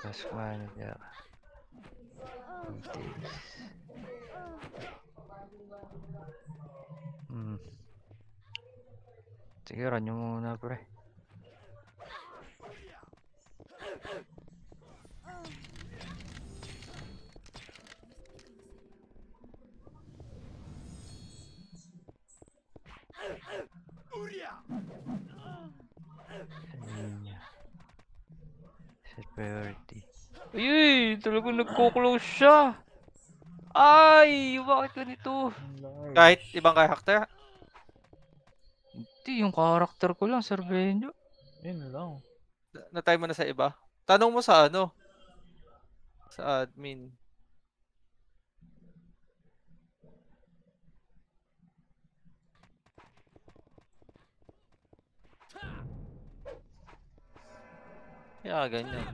Task manager. Sige, run nyo muna, pre. Set priority. Ay, talagang nagko-close siya. Ay, bakit ganito? Kahit ibang karakter? Hindi, yung karakter ko lang, Sir Benjo. Yun lang. Natry mo na sa iba? Tanong mo sa ano? Sa admin. Kaya ganyan.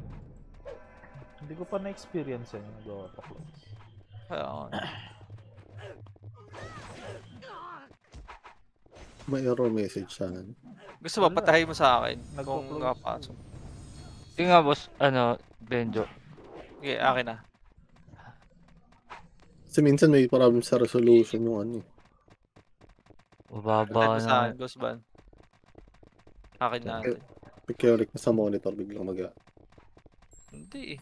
Hindi ko pa na-experience yan yung nag-auto-close. Kaya nga. May error message sana. Gusto ba patahay mo sa akin kung Nagpo-close. nakapasok? Yung nga, boss, Benjo. Okay, akin na. Kasi minsan may problem sa resolution yung ano eh. Mababa Patay mo sa na. akin, Boss Ban. Akin na. Pagka-click na sa monitor, biglang mag- Hindi eh.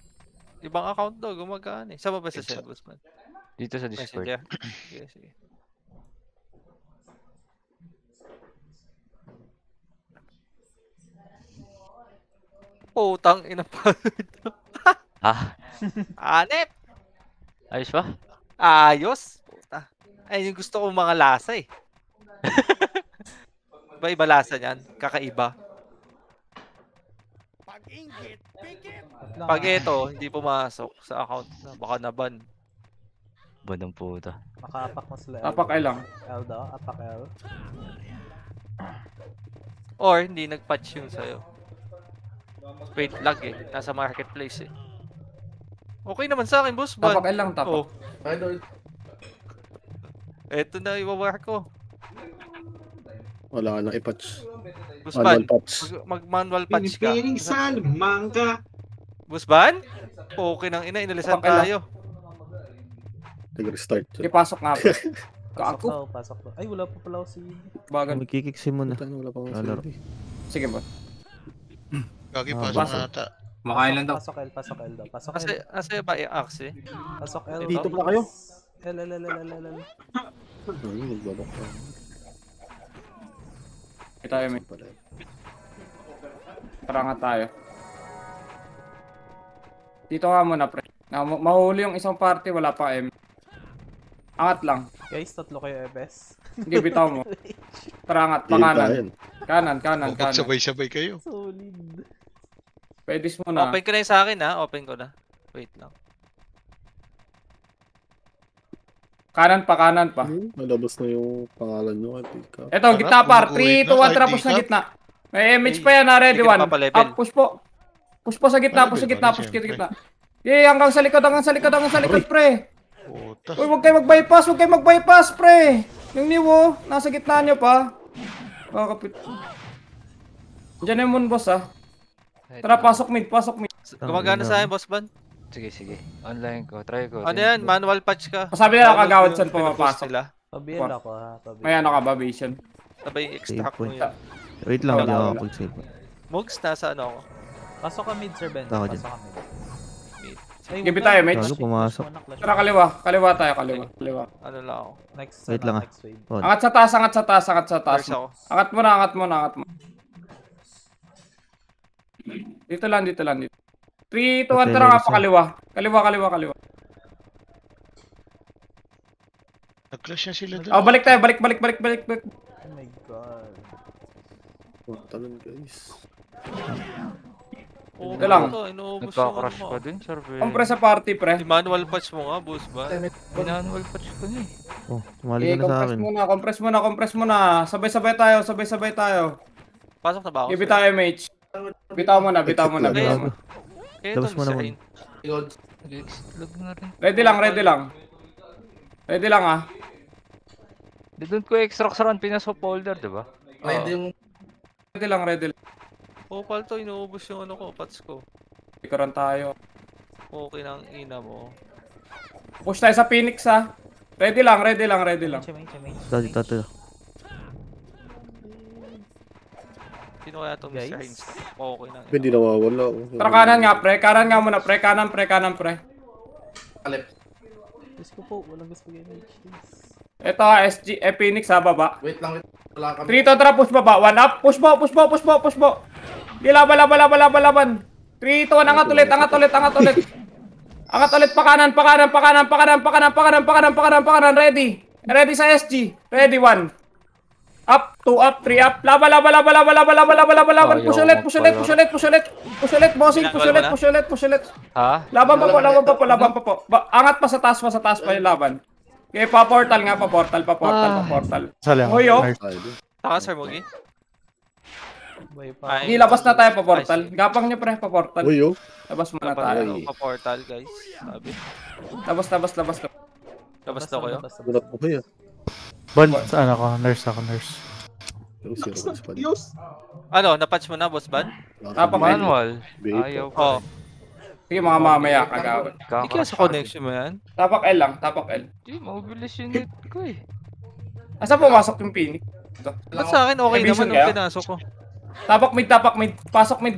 Ibang account daw, gumagana eh. Saan ba sa send, Boss Ban? Dito sa Discord. Messenger? Sige, sige. Putang ina pa. Ah, Anep! ayos ba? Ayos! Puta. Ay, yung gusto kong mga lasa eh. Iba-iba lasa niyan. Kakaiba. Pag ito, hindi pumasok sa account na, baka naban. Badang puta. Maka-apak mo sila. Apak L lang. L daw, apak L. Or hindi nag-patch yung sa'yo. Wait, lag eh. Nasa marketplace eh. Okay naman sa akin, boss. Tapak L lang, tapak. Oh, eto na iwawar ko. Wala ka nang i-patch. Boss Manual Ban, patch. mag-manual patch ka. Pinipiling salmangga. Boss Ban? Okay nang ina, inalisan Tapak L lang. tayo. Nag-restart. Ipasok nga po. Pasok Kaako. daw, pasok daw. Ay, wala pa pala ako si... Bagan. Magkikiksi mo na. Wala pang Lalo. CD. Sige ba? Gagi, Ah, pasok pasok. na ata. Makain lang daw. Pasok L, pasok L daw. Pasok Kasi, L. kasi ba i-axe eh? Pasok L. Dito pala kayo. L, L, L, L, L, L. Ano, nagbabak pa. Ito tayo, may. Pala. Tara nga tayo. Dito nga muna, pre. Mahuli yung isang party, wala pa M. Angat lang. Guys, tatlo kayo EBS. Hindi, bitaw mo. Tara angat, Game tayo. panganan. Kanan, kanan, O, kanan. magsabay-sabay kayo. Solid. Pwedis mo na. Open ko na yung sa akin ha. Open ko na. Wait lang. Kanan pa, kanan pa. Malabas na yung pangalan nyo kay Pika. Eto, gitna par. Uuwi 3, na, 2, 1, kahit tara, di push na ka. gitna. May image pa yan, ready Sige, one. papalevel. Up, push po. Push po sa gitna, push sa gitna, push sa gitna. Yay, hanggang sa likod, hanggang sa likod, hanggang sa likod, pre. Puta. Uy, huwag kayo mag-bypass, huwag kayo mag-bypass, pre. Yung niwo, nasa gitna nyo pa. Kakapit. Diyan yung moon, boss, ah. Tara, pasok mid, pasok mid. Gumagana sa akin, Boss Ban. Sige, sige. Online ko. Try ko. Ano yan? Manual patch ka. Sabi nila Download kagawad yung saan pinupost pumapasok. nila. Pabiel ako ha. Pabiel. May ano ka ba, Vision? Sabay extract mo point. yun. Wait lang, Wala, hindi ako wala. pag-save. Mugs, nasa ano ako? Pasok ka mid, Sir Ben. Ako dyan. Pasok ka mid. Mid. Ay, Give wag tayo, na. mate. Gago, pumasok. Tara, kaliwa. Kaliwa tayo, kaliwa. Kaliwa. Ano lang ako? Next, Wait ano, lang, ah. next wave. Oh, Angat sa taas, angat sa taas, angat sa taas. First ako. Angat mo na, angat mo na, angat mo. Dito lang, dito lang, dito. 3, 2, 1, tara nga pa, kaliwa. Kaliwa, kaliwa, kaliwa. Nag-clash na sila doon. Oh, balik tayo, balik, balik, balik, balik, balik. Oh my god. Talon guys. Oo, Ito lang. Inuubos yung Nagka-crash ano pa mo. din, Sir Ben. Kompre sa party, pre. Manual patch mo nga, Boss Ban. Manual patch ko na eh. oh, tumali ka na sa compress akin. muna, compress muna, compress muna. Sabay-sabay tayo, sabay-sabay tayo. Pasok na ba ako? Give tayo, mate. Bitaw mo na, bitaw mo na, Exit bitaw lang. mo. Kaya Labas itong mo naman. design. Lag na rin. Ready lang, ready lang. Ready lang ah. Di doon ko extract sa run pinasok folder, di ba? Ready lang, ready lang. Opal to, inuubos yung ano ko, pats ko. Ikaran tayo. Okay ng ina mo. Push tayo sa Phoenix ah. Ready lang, ready lang, ready lang. Dito. Sino kaya itong Mr. Hines? Okay ng Hindi nawawala. Oh. Tara kanan nga pre, kanan nga muna pre, kanan pre. Gusto po, walang gusto yan. Ito ha, SG, Phoenix ha, baba. Wait lang. Wala kami. 3 to, tara, push baba. 1 up, push mo. Di laban. 3 to, angat ulit. Angat ulit, pakanan. Ready sa SG. Ready, 1. Up, 2 up, 3 up. Laban. Push ulit. Bossing, push ulit. Ha? Laban pa po. Angat pa sa taas pa yung laban. Okay, pa-portal. Sali ako. Hoy, oh. Taka, Sir Mugi. Ay, Hindi, labas na tayo pa-portal. Gapang nyo pre, pa-portal. Uy, oh. Labas muna dapat tayo. ano, pa-portal, guys. Sabi. Labas. Labas daw kayo. Gulat mo kaya. Bon, saan ako? Nurse ako. Pero si Ross pa. Ano, napatch mo na, boss ban? Tapak L. Manual. Bait. Ayaw Oo. pa. Sige, mga mamaya kagawin. Hindi kaya sa connection mo yan? Tapak L lang, tapak L. Di, mabilis yung net ko eh. Asa pumasok yung Phoenix? Ba't sa akin okay May naman vision nung kaya? pinasok ko? Tapak mid. Pasok mid.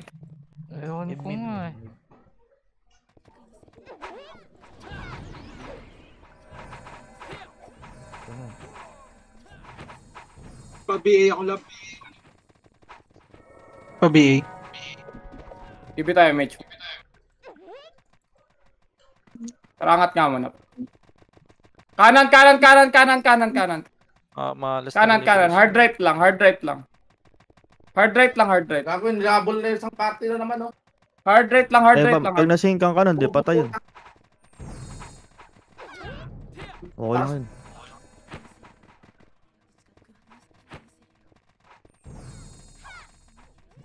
Ewan ko nga eh. Pa-BA ako lang. Pa-BA. Ibi tayo, Mitch. Parangat nga muna. Kanan. Malas Kanan. Hard right lang. Hard right. Gago, nilabol na isang party na naman, oh. Hard right lang. Pag nasingkang ka nun, di patay yun. Okay lang yun.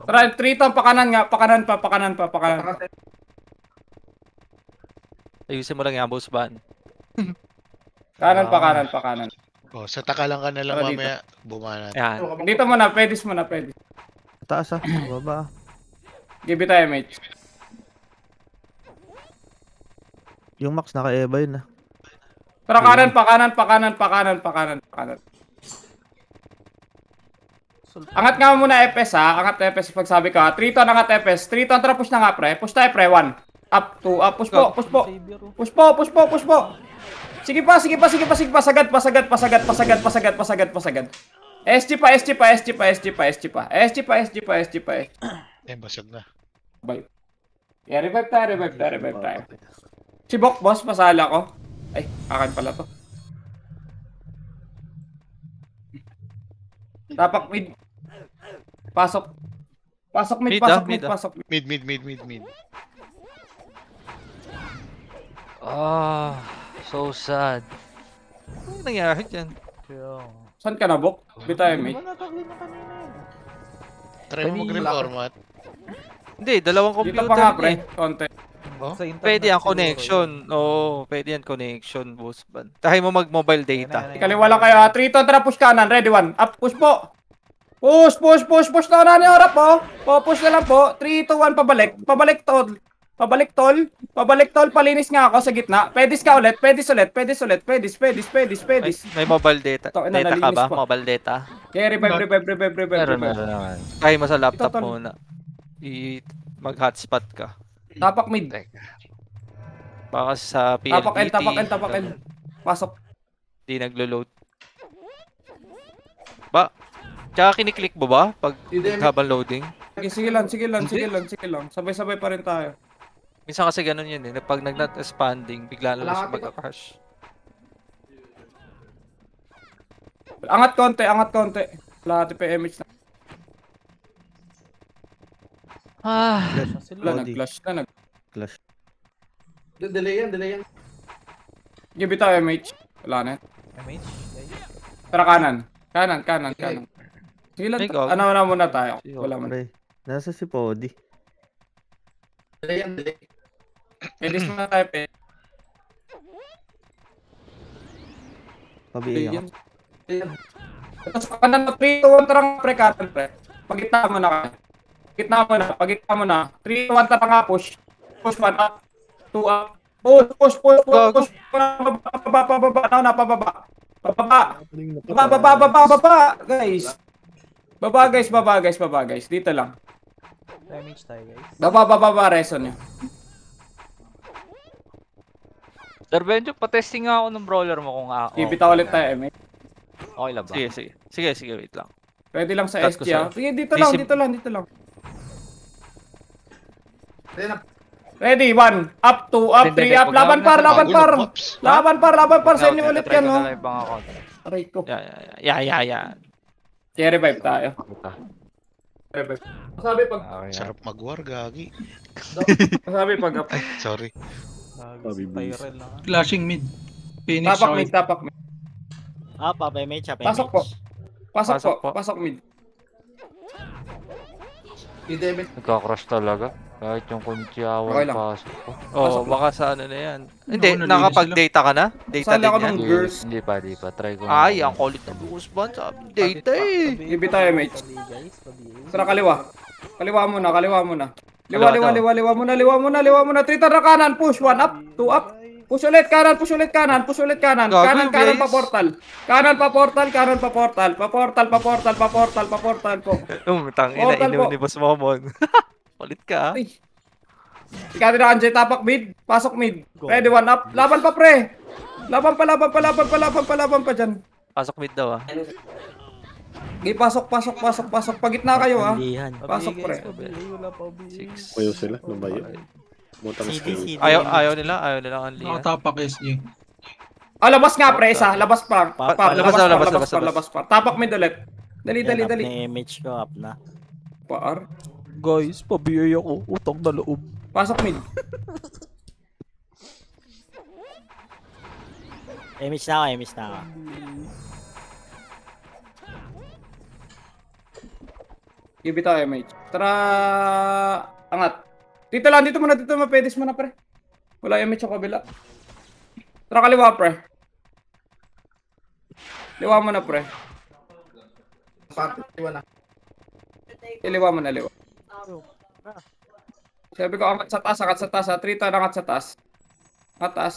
Tara, 3 to, pakanan nga. Pakanan pa. Ayusin mo lang yan, boss ban. Kanan. Oh, sa takalan ka na lang Tara dito. mamaya. Bumana. Yan. Dito muna, pedis muna. Taas ah. Baba ah. Give it tayo, Mitch. Yung Max naka-eba yun ah. Tara, kanan. Angat nga muna FS ha. Angat FS pag sabi ko ha. 3 to, angat FS. 3 to, tara push na nga pre. Push tayo pre. 1. Up, 2, up. Push po. Sige pa. Pasagad. SG pa. Eh, basag na. Bye. Yeah, revive tayo. Si Bok, boss, pasala ko. Ay, akin pala to. Tapak mid. Pasok mid. Mid. So sad. Ano nangyari dyan? Saan ka na, Bok? Bitayo, mid. Try mo mag-reformat. Hindi, dalawang Dito computer pa nga, na pre. eh. Konti. Pwede ang connection. Oo, pwede yan connection, boss ban. Tahay mo mag-mobile data. Kaliwa lang kayo ha. 3 to, tara push kanan. Ready, 1. Up, push po. Push na na ni Orap po. Push na lang po. 3 to 1, pabalik tol. Palinis nga ako sa gitna. Pedis ka ulit. Pedis. May mobile data. Ito, ina, Data ka nalinis ba? pa. Mobile data? Okay, revive. Meron naman. Tahay mo sa laptop Ito, tol. muna. Mag-hotspot ka. Tapak mid. Baka sa PLDT. Tapak L. Pasok. Di naglo-load. Ba? Tsaka kiniklik mo ba? Pag habang loading? Sige lang. Sabay-sabay pa rin tayo. Minsan kasi ganun yun eh. Pag nag-not expanding, bigla na lang siya mag-crash. Angat konti. Lahat pa image na. Wala, nag-flash na. Clash. Delay yan. Give it tayo, MH. Wala na. Tara, kanan. Sige lang. Ikaw. Ano na muna tayo? Wala man. Pre, nasa si Podi. Delay. Pedis muna tayo, pe. Pabiin ako. Yan. Yan. Tapos kanan na 3, 2, 1, tarang pre, kanan pre. Pagitna mo na ka. Pagitna mo na. 3, 2, 1, tarang nga, push. Push 1 up, 2 up. Push. Pababa. Baba, guys. Baba, guys. Dito lang. Damage tayo, guys. Baba, reson nyo. Sir Benjo, pa-testing nga ako ng brawler mo kung Ibita ulit tayo, Eme. Okay lang ba? Sige, wait lang. Pwede lang sa Start ko SG, ah. Sige, dito lang. Ayan na. Ready, 1, up, 2, up, 3, up. Laban par. Laban par. Sa inyo ulit yan, no? Aray ko. Yeah. Kaya revive tayo. Sabi pag Sarap mag-war, gagi. up. Sorry. Spiral lang. Flashing mid. Phoenix. Tapak mid. Papay may chap. Pasok Pasok mid. I-damage. Nagka-crush talaga. Kahit yung kunchiawan Okay lang. pasok ko. Oh, baka sa ano na yan. Hindi, Nauna, nakapag-data ka na? Data Sali din ako yan? ng girls. Hindi pa. Try ko. Ay, ang kulit ng buhos ba? Sabi, data eh. Ibig tayo, mate. Guys, pabi. Tara, kaliwa. Kaliwa muna. Liwa muna. 3 tara kanan, push. 1 up, 2 up. Push ulit kanan. Gago, Kanan guys. pa portal. Kanan pa portal po. Tangina, Portal iniwan po. ni Boss Momon. Kulit ka, ah. Ay. Ikaw din na Anjay, tapak mid. Pasok mid. Ready, 1 up. Laban pa, pre. Laban pa dyan. Pasok mid daw, ah. Gi, pasok. Pagitna kayo, ha. Lihan. Pasok, pre. Wala pa, pabi. 6. Bayo sila, lumayo. Butang CD. skill. Ayaw nila ang liha. Nakatapak SG. Labas nga, pre, isa. Labas pa. Labas pa. Tapak mid ulit. Dali. Na image ko, up na. Par. Guys, pabiyay ako. Utang na loob. Pasok mid. Image na ako. Give it a image. Tara. Angat. Dito muna. Pedis mo na, pre. Wala image sa kabila. Tara, kaliwa, pre. Liwa mo na, pre. Iwan na. Iliwa mo na, liwa. Sabi ko, angat sa taas, ha. 3 tayo, angat sa taas. Angat taas.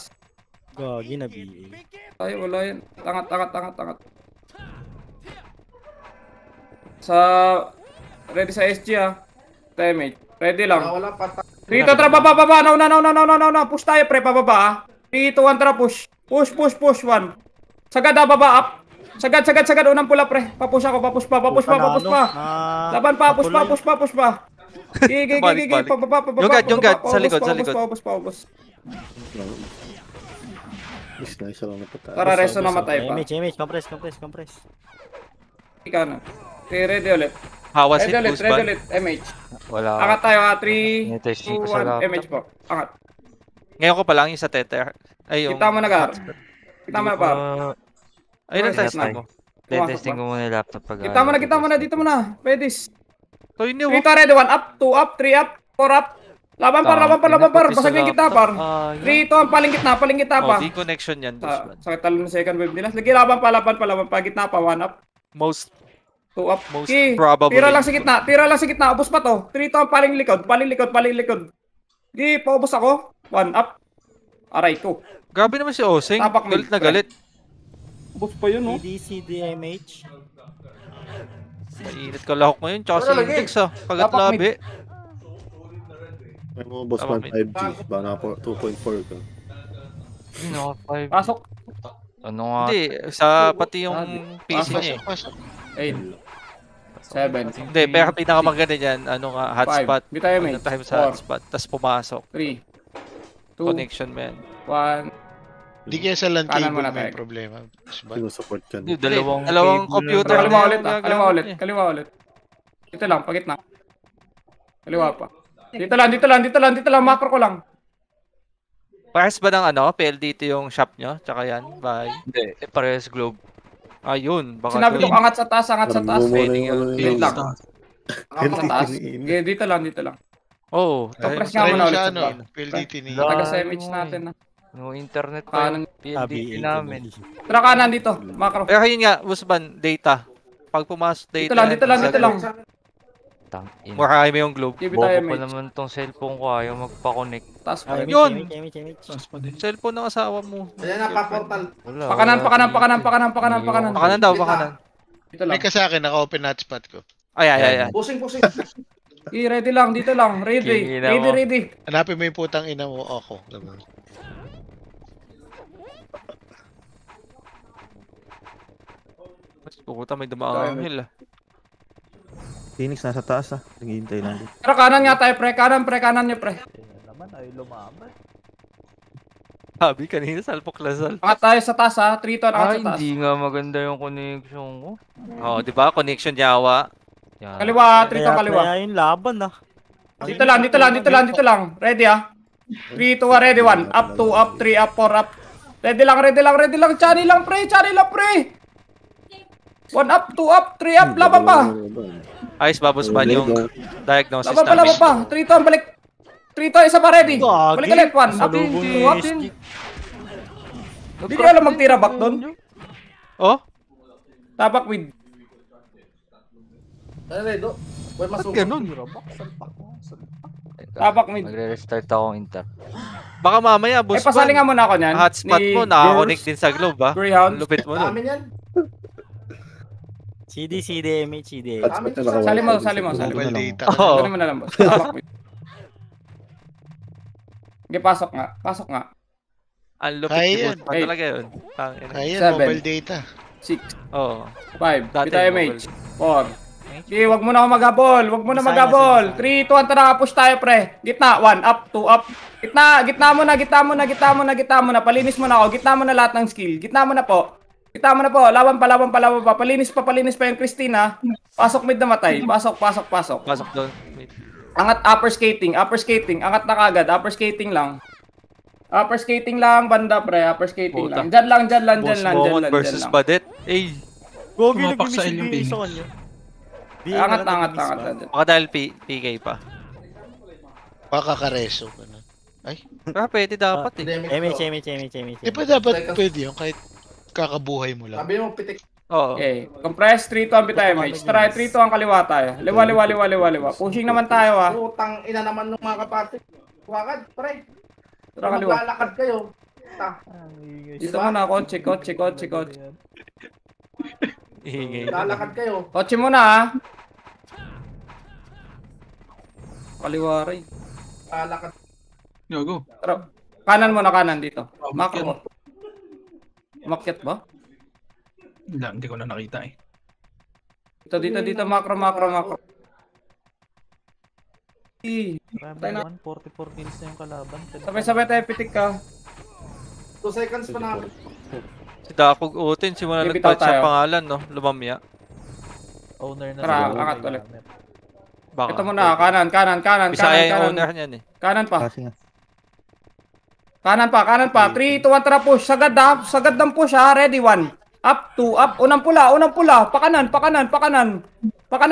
Gagi na BA. Ay, wala yan. Angat. Ready sa SG, ha. Damage. Ready lang. Wala pa. Dito, tara, baba. No. Push tayo, pre, pababa, ha. 3, 2, 1, tara, push. Push, 1. Sagad, baba, up. Sagad. Unang pula, pre. Papush ako, papush pa. Laban pa, push pa. Gigi. Pababa. Yung guard, sa likod. Paubos. Nice lang na patay. Tara, resto na matay pa. Image. Compress. Ikaw na. Okay, ready ulit. Hawas Ready hit, ulit, boost ban. MH. Wala. Angat tayo, ha. 3, 2, Testing ko sa 1, laptop. MH po. Angat. Ngayon ko pa lang yung sa tether. Ay, yung... Kita mo na, Gar. Kita mo na, pa. Ayun ang Nice, test mo. Testing ko muna yung laptop pag Kita mo na, dito mo na. Pedis. So, yun yung... Dito, ready, 1 up, 2 up, 3 up, 4 up. Laban par. Basag yung kita, par. 3, 2, ang paling gitna pa. di connection yan, boost ban. Sakit talo ng second wave nila. Lagi laban pa. Gitna pa, 1 up, Most 2 up. Most Okay, probably. Tira lang sa gitna. Ubus pa to. 3 to ang paling likod. Di, paubos ako. 1 up. Aray ko. Grabe naman si Osing. Tapak mid, Galit na galit. Ubus pa yun, no? CD image. Mainit ka lahok ngayon. Tsaka si Wala lagi. Index, ah. Kagat Tapak mid. labi. May mga boss Tama, man 5G. Ba na 2.4 ka. Pasok. Ano nga? Hindi, sa pati yung PC niya eh. Pasok. 8. 7. Hindi, pero pinakamaganda dyan, ano nga, hotspot. 5. Di tayo, Ano mate. tayo sa 4. hotspot, tapos pumasok. 3. 2. Connection, man. 1. Di kaya sa LAN Kanan cable muna may tayo. problema. Ba? Sinusupport ka Hindi, na. cable Dalawang computer. na- Kaliwa na ulit, yung ah. ginagamit niya. Kaliwa ulit. Dito lang, pagitna. Kaliwa pa. Dito lang. Macro ko lang. Parehas ba ng ano, PLDT yung shop nyo? Tsaka yan, bye. Hindi, parehas globe. Ayun, baka Sinabi ko, doon. angat sa taas. Pwedeng yun. Wait lang. Ako Angat sa taas. Healthy. Okay, dito lang. Oo. So, press Try nga muna mo ulit sa sa ano, vlog. PLDT ni... Wala. Taga sa image natin, ha. No internet pa yung PLDT namin. Tara kanan dito, macro. Pero yun nga, Busban, data. Pag pumasok data. Dito lang. Tangin. Marami yung globe. Give it tayo, Bobo pa mate. naman tong cellphone ko, ayaw magpa-connect. Taas pa Ay, rin. Yun! Image. Taas pa din. Cellphone ng asawa mo. Ayan na, pa-portal. Wala. Pakanan. Pakanan daw, pakanan. Dito May lang. ka sa akin, naka-open hotspot ko. Ay. Pusing. Ready lang, dito lang. Ready. Kingina mo. Ready. Hanapin mo yung putang ina mo, ako. Ganun. Puta, may dumaang hill ah. Phoenix nasa taas naghihintay lang dito. Tara kanan nga tayo, pre. Kanan nyo, pre. Yan naman ay lumaban. Sabi kanina, salpok lasal. Angat tayo sa taas, ha. 3 to, angat Ay, sa taas. hindi nga maganda yung connection ko. Oo, di ba? Connection yawa. Yan. Kaliwa, 3 to, kaliwa. Kaya yung laban ah. Dito lang. Ready, ha. 3, 2, 1, ready, 1. Up, 2, up, 3, up, 4, up. Ready lang. Chani lang, pre. 1 up, 2 up, 3 up. Laban pa. Ayos ba, Busban, yung diagnosis Laban namin? pa. 3 to, balik. 3 to, isa pa ready. Balik ulit, 1. Up, Salubong 2 ni up. SG. Hindi nyo alam magtira back doon. Oh? Tapak with. Ano, Redo? Huwag masukot. Ganun. Tapak mid. Magre-restart akong inter. Baka mamaya, Busban. Pasali nga muna ako niyan. Hotspot mo, nakakonect din sa globe ha. Greyhound. Lupit mo nun. Amin yan. CD, MH. Hotspot na nakawala. Sali mo. Mobile lang. data. Oo. Ganun mo na lang, boss. Tapak mid. Okay, pasok nga. Ang lupit Kaya ni yan. Busban talaga yun. Tangina. Kaya 7. mobile data. 6, Oo. 5, Dati bitayo mobile. MH, 4. Okay, wag mo na ako maghabol. 3, 2, 1, tara, push tayo, pre. Gitna, 1, up, 2, up. Gitna mo na. Palinis mo na ako. Gitna mo na lahat ng skill. Gitna mo na po. Laban pa. Palinis pa yung Christina. Pasok mid na matay. Pasok. Pasok doon. Angat upper skating. Angat na kagad. Upper skating lang, banda, pre. Upper skating Puta. lang. Diyan lang. Boss Momon versus Badet. Eh, Gogi, Tumapak sa nag-ibig yung Phoenix. sa kanya. Angat. baka dahil PK pa. Baka kareso. Ganun. Pero pwede dapat eh. MH. Di ba dapat pwede yun kahit kakabuhay mo lang? Sabi mo, pitik. Oo. Okay, compress 3 to ang bitayo, mate. Try 3 to ang kaliwa tayo. Liwa. Pushing naman tayo, ha. Putang ina naman ng mga kapatid. Wakad, pre. Tara kaliwa. Maglalakad kayo. Dito muna, kotse. Ingay. Lalakad kayo. Kotse muna, ha. Kaliwa rin. Lalakad. Go. Tara. Kanan muna, dito. Macro. Umakyat ba? Hindi ko na nakita eh. Dito, macro. Grabe naman, 44 kills na yung kalaban. Sabay tayo, pitik ka. 2 seconds pa na. Si Dakog Utin, simula Bibitaw nag-patch ang tayo. pangalan, no? Lumamya. Owner na Tara, sila, angat may ulit. gamit. Baka. Ito muna, kanan. Bisaya yung owner niyan eh. Kanan pa. Kasi nga. Kanan pa. 3, 2, 1, tara push. Sagad ng push, ha. Ready, 1. Up, 2, up. Unang pula. Pakanan,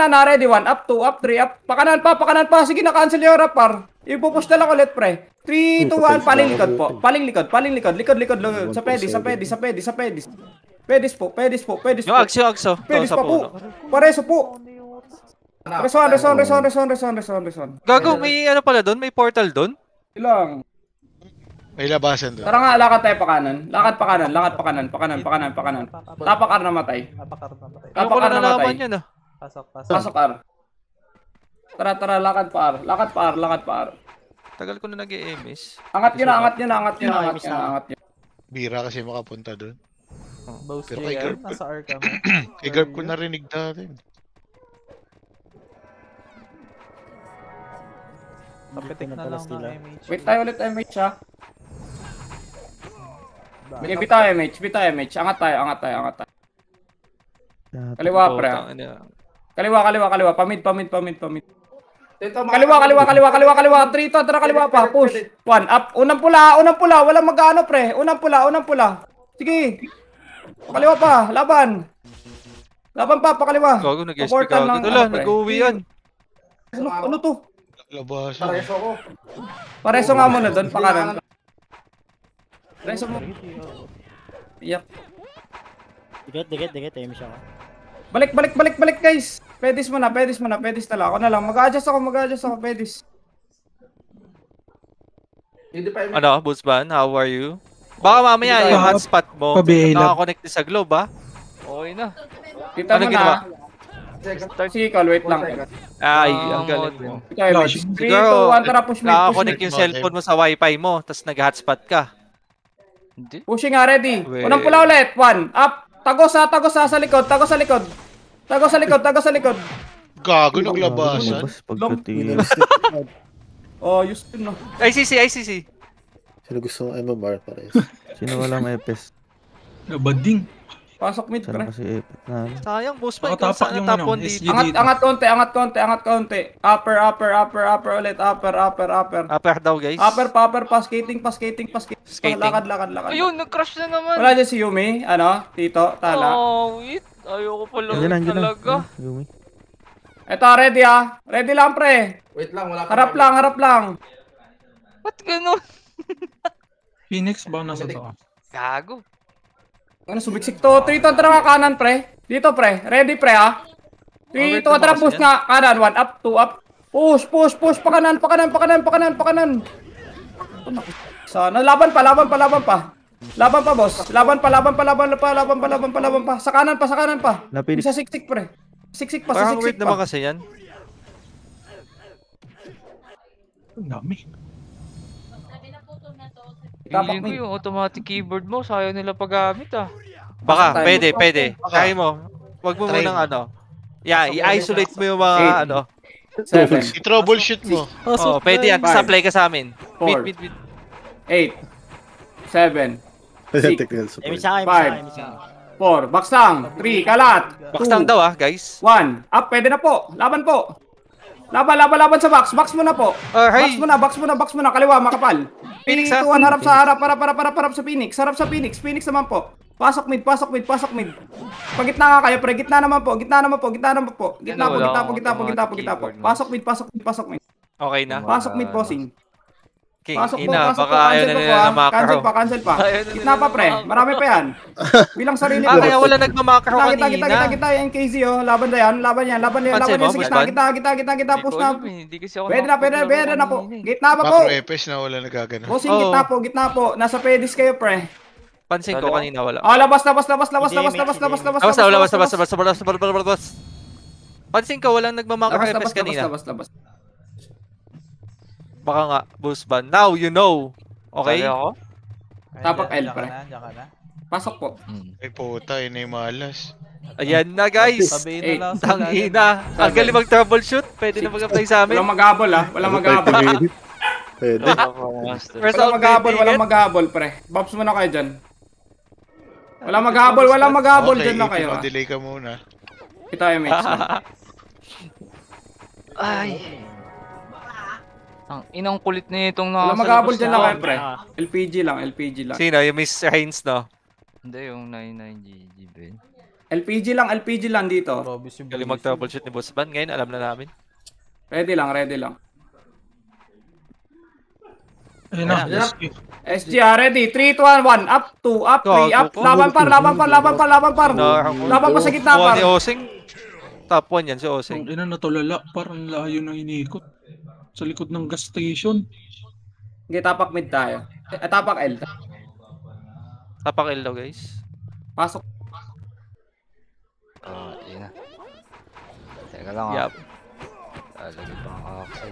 ha. Ready, 1. Up, 2, up, 3, up. Pakanan pa. Sige, na-cancel yung rapar. Ipupush na lang ulit, pre. 3, 2, 1. Paling likod po. Paling likod. Likod. Sa pedis. Pedis po. Yung agso. Pedis Sa pa po. puno. Pareso po. Reson. Gago, may ano pala doon? May portal doon? Ilang. May labasan doon. Tara nga, lakad tayo pa kanan. Lakad pa kanan. Tapak R namatay. Napakar na matay. Ano ko na nalaman yun ah. Pasok R. Tara, lakad pa R. Tagal ko na nag-e-MS. Angat nyo na. Bira kasi makapunta doon. Bows Pero kay JR, Garp- nasa R kami. Kay Garp ko narinig dati. Kapitik na lang ng MH. Wait tayo ulit MH, ha. Bitaw MH. Angat tayo. Kaliwa, pre. Kaliwa. Pamid. Dito, Kaliwa. 3 to, tara kaliwa pa. Push. 1 up. Unang pula. Walang mag-ano, pre. Unang pula. Sige. Kaliwa pa. Laban pa, pakaliwa. Gago, nag-SP Portal gago. ng Wala, ano, pre. nag-uwi yan. Ano to? Labasan. Pareso ko. Pareso nga muna doon, pakanan. Reso mo. Iyak. Dikit, Emi siya ako. Balik guys. Pedis mo na lang. Ako na lang. Mag-adjust ako, pedis. Hindi pa yung Ano, Busban? How are you? Baka mamaya yung hotspot mo Pabihay lang. nakakonect sa globe, ha? Okay na. Kita Ano mo ginawa? na. Sige, call, wait lang. Ay, Ah, ang galing modem. mo. Okay, wait. Flash. 3, 2, 1, tara, push mid. Nakakonect yung cellphone mo sa wifi mo, tapos nag-hotspot ka. Hindi. Pushing nga, ready. Wait. Unang pula ulit. 1, up. Tagos sa likod. Gago, naglabasan. Lumabas pagdating. Oh, use yun, no. ICC. Sino gusto ng MMR pares? Sino walang epes? Bading. Pasok mid, Sana pre. kasi epes namin. Sayang, Busban. Ikaw Nakatapak sana yung top ano, 1 dito. SG. Angat konti. Upper ulit. Upper. Upper daw, guys. Upper, pa skating. Skating. Lakad. Ayun, nag-crash na naman. Wala dyan si Yumi, Tito, Tala. Oh, wait. Ayoko pala Andiyan na. talaga. Yumi. Eto, ready Ready lang, pre. Wait lang, wala Harap lang. Ba't ganun? Phoenix ba nasa taas? Gago. Ano, sumiksik to. 3, 2, tara kanan, pre. Dito, pre. Ready, pre, 3, 2, tara, push nga. Kanan, 1, up, 2, up. Push. Pakanan. Sana, laban pa. Laban pa, boss. Laban pa. Sa kanan pa. Napilit. Isa siksik, pre. Siksik pa, Parang siksik weird naman pa. kasi yan. Ang dami. Feeling ko yung automatic keyboard mo, sayo nila paggamit ah. Baka, Pasok tayo. pwede. Kaya mo. Wag mo munang Yeah, i-isolate mo yung mga 7, I-troubleshoot mo. Oh, pwede yan. Five. Supply ka sa amin. Four. Mid. 8, 7, Technical Emi support. siya, Five. 4, box lang. 3, kalat. Box lang daw guys. 1, up, pwede na po. Laban po. Laban sa box. Box mo na po. Hey. Box mo na. Kaliwa, makapal. Phoenix, 3, 2, 1, harap sa Phoenix. Harap sa Phoenix naman po. Pasok mid. Pagitna nga kayo, pre. Gitna naman po. Gitna po. Pasok mid. Okay na. Pasok mid, bossing. King, Pasok ina, po. baka ayaw na nila na macro. Cancel pa. Ayaw na Gitna nila pa, na pre. macro. Marami pa yan. Bilang sarili Kaya wala nagmamakro kanina. Kita, NKZ, laban na yan. Laban yan Pansin mo, sa Busban? gitna, push na. Hindi kasi ako Pwede na po. Gitna pa po. Macro epes na wala nagagano. Bossing, gitna po. Nasa pedis kayo, pre. Pansin ko kanina wala. Labas. Labas. Pansin ko walang nagmamakro FS kanina. Labas. Baka nga, Busban. Now you know. Okay? Sali ako? Tapak L, pre. Diyan ka na. Pasok po. Ay puta, yun ay malas. Ayan na guys. Sabihin na lang sa Tangina. Ang galing mag-troubleshoot. Pwede na mag-apply sa amin. Walang mag-habol, Walang mag-habol. Pwede. First Walang mag-habol, pre. Bobs mo na kayo dyan. Walang mag-habol dyan na kayo. Delay ka muna. Kita yung mates. Ay. Ang inang kulit na itong Walang nasa mag-habol labas dyan na. na kayo, pre. LPG lang. Sino? Yung Miss Hines, no? Hindi, yung 99GG, Ben. LPG lang dito. Grabe si Galing Boy. mag-troubleshoot ni Busban. Ngayon, alam na namin. Ready lang. Ayun na. Ayan. SG, ready. 3, 2, 1. Up, 2, up, 3, up. Laban par. Laban pa sa gitna par. Ni Osing. Top 1 yan si Osing. Ang ina natulala. Parang layo ng inikot. Sa likod ng gas station. Okay, tapak mid tayo. Tapak L. Tapak L daw, guys. Pasok. Yun na. Teka lang Yup. Lagi pa kakakasay.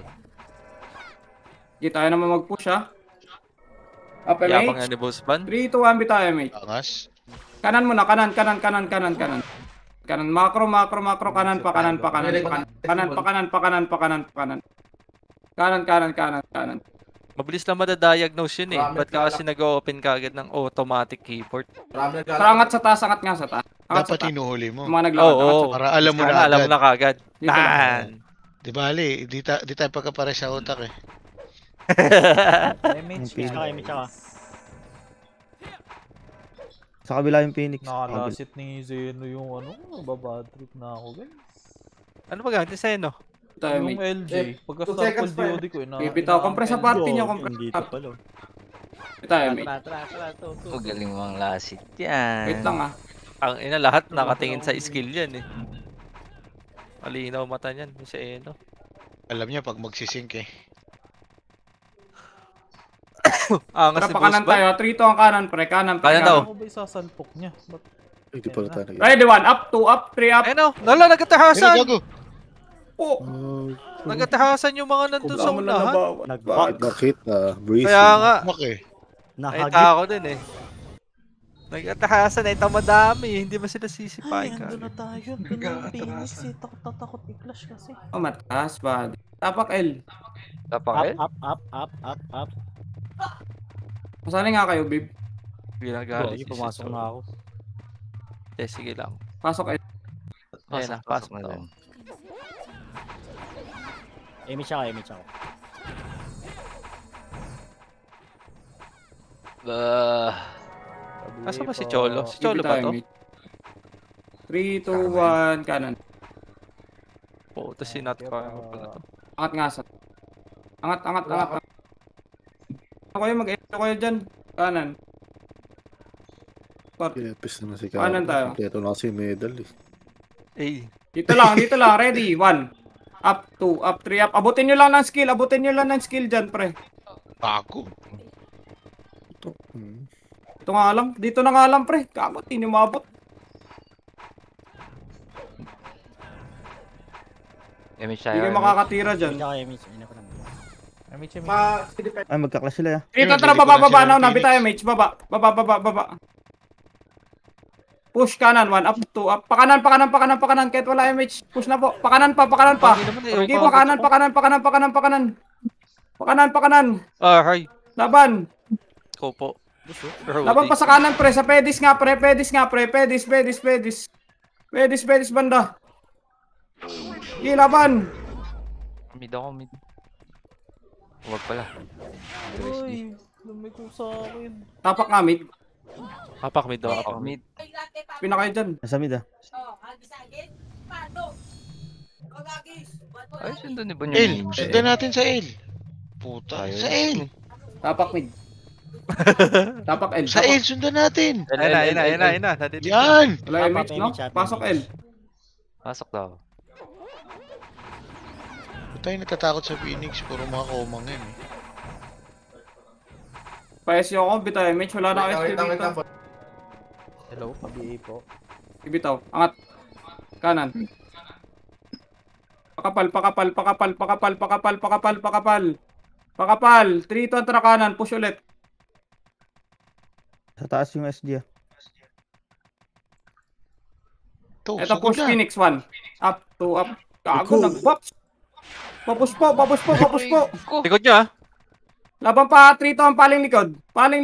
Okay, tayo naman mag-push, Up, Yapang nga MH. ni Busban. 3, 2, 1, bitayo, MH. Angas. Kanan muna, kanan. Kanan, macro, kanan pa. Kanan. Mabilis lang madadiagnose yun eh. Ba't ka kasi nag-open ka agad ng automatic keyboard? Marami Pero angat sa taas. Dapat hinuhuli mo. Mga naglakad. Oo. Para alam mo Sana na alam mo agad. na kagad. Dito lang. Tan! Di bali, di tayo pagkapare sa utak eh. MH Yung nga. Emi siya. Sa kabila yung Phoenix. Nakalasit ni Zeno yung babad trip na ako. Guys. Ano ba gamit ni Seno? Tayo, Yung MH. LJ, pagka 2 stop seconds all pa DOD ko, Bibitaw, compress sa party niyo, Hindi compress. pa pala. Tayo, mate. Magaling mga lasit yan. Wait lang ah. Ang ina, lahat nakatingin sa skill yan eh. Malinaw mata niyan, si Eno. Alam niya pag magsisink eh. Tara, Angas ni pa kanan Boss tayo. 3-2 ang kanan, pre. Kanan, pre. Kanan daw. Ano ba isasalpok niya? Ba't Hindi pala tayo nag- Ready, 1 up, 2 up, 3 up. Eno, lala, Ano nagkatahasan! gago? Oh, Nagkatahasan yung mga nandun sa unahan. Bakit na? Breeze. Kaya nga, Mak eh. nakita ako din eh. Nagkatahasan ay tamadami, hindi ba sila Ay, sisipain ka? ando na tayo. Pinang Phoenix eh. Takot na takot i-clash kasi. oh mataas, bad. Tapak L. Tapak Up. Masali nga kayo, babe. Ginagalit si Pumasok Sisol. na ako. Sige lang. Pasok L. Ayan na, pasok na daw. lang. Image ako. Asa ba si Cholo? Si Cholo ba to? 3, 2, 1, kanan. Oo, tas sinat ko. Ano pala to? Angat nga sa. Angat. Ako yung mag-elo kayo dyan. Kanan. Pinapis naman si Kanan tayo. Kompleto na kasi yung medal eh. Eh, Dito lang. Ready. 1. Up, 2, up, 3, up. Abutin nyo lang ng skill dyan, pre. Bago. Ito nga lang. Dito na nga lang, pre. Kamot, hindi mabot. Image Hindi tayo. kayo makakatira dyan. Image. Ay, magka-clash sila ah. Dito, tara, Hindi ko baba. lang sila Nabi Phoenix. tayo, mates. Baba. Push kanan, 1 up, 2 up. Pakanan. Kahit wala MH. Push na po. Pakanan pa. hindi naman eh. Sige, pakanan. Ah, hi. Laban. Kopo. Laban pa sa kanan, pre. Sa pedis nga, pre. Pedis. Pedis, banda. Sige, laban. Mid ako, mid. Huwag pala. Uy, lumiko sa akin. Tapak nga, mid. Hapak mid daw. Tapak mid. Pinakayo dyan. Nasa mid ah. Ay, sundan ni Bon L. yung ninja Sundan eh. natin sa L. Puta. Ayun. Sa L. Tapak mid. Tapak L. Sa L. Sundan natin. Ayun na. Yan. Wala MH, no? Pasok L. Pasok daw. Tayo natatakot sa Phoenix. Puro mga komang yan eh. Pa-SEO ako, bitaw MH. Wala na kayo dito. Hello, pa-BA po. Ibitaw. Angat. Kanan. Pakapal. 3 to ang tara kanan. Push ulit. Sa taas yung SG ah. Ito push Phoenix 1. Up, 2 up. Gago, nag-box. Papush po. Likod nyo ah. Laban pa, 3 to ang paling likod. Paling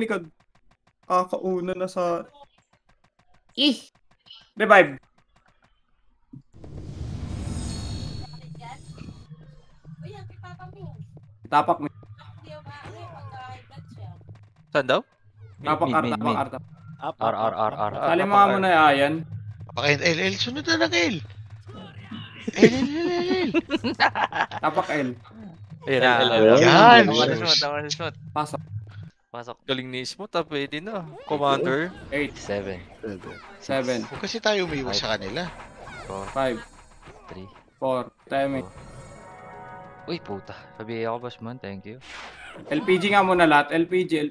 likod. Kauna na sa... Revive. Tapak mo. Saan daw? Tapak Mid. R. R. Sali mga mo na yan. Pakain L. Sunod na ng L. L. Tapak L. Ayun na. Yan. Tama na smooth. Pasok. Pasok. Galing ni Smooth ah. Pwede na. Commander. 8, 7, 7, Huwag kasi tayo umiwas sa kanila. 5, 3. 4. Time. Uy, puta. Sabi ako, boss man. Thank you. LPG nga muna lahat. LPG.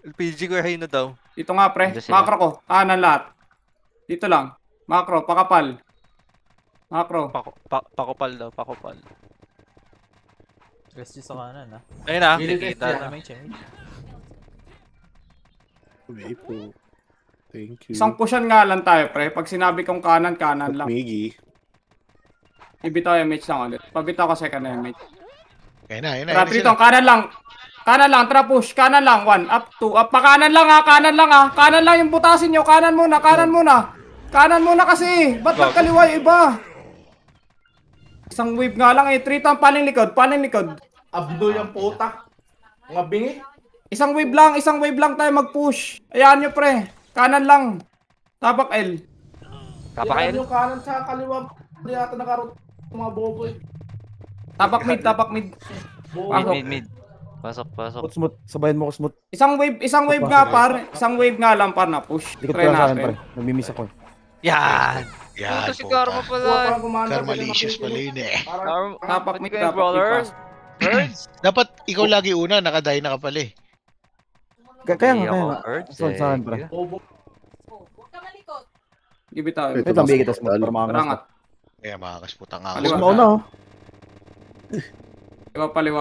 LPG ko na daw. Dito nga pre. Dito sila. Macro ko. Kanan lahat. Dito lang. Macro. Pakapal. Macro. Pakopal daw. Pakopal. SG sa kanan ah. Ayun na. Gilid Kikita SG, na. MH. May po. Thank you. Isang pushan nga lang tayo pre. Pag sinabi kong kanan lang. Miggy. Ibitaw MH lang ulit. Pabitaw ko second MH. Ayun na. Tara, Tritong, kanan lang. Tara push. Kanan lang. 1, up, 2, up. Kanan lang ha. Kanan lang yung butasin nyo. Kanan muna. Kanan muna kasi. Ba't nagkaliwa yung iba? Isang wave nga lang eh. Tritong, paling likod. Abdul yung puta. Mga bingi. Isang wave lang tayo mag-push. Ayan nyo pre. Kanan lang. Tapak L. Kapakain. Yung kanan sa kaliwa. Hindi yata nakarot mga bobo eh. Tapak mid. Bobo. Pasok. Mid. Pasok, pasok. Smooth. Sabayan mo ko smooth. Isang wave nga par. Isang wave nga lang par na push. Likod Try ka sa akin, natin. pre. Namimiss ako. Yan! Yan, Ito si Karma pala. Karmalicious pala yun eh. Tapak mid, tapak brothers. mid. Birds. Dapat ikaw lagi una, nakadayo na ka pala eh. Kaya Hindi nga, ako kaya nga. birds, Saan, saan, pre? Give it out. Wait, Wait lang, bigyan kita smooth para makangas Parangat. Kaya makakasputang Kaliwa. Mas angas. mauna, oh.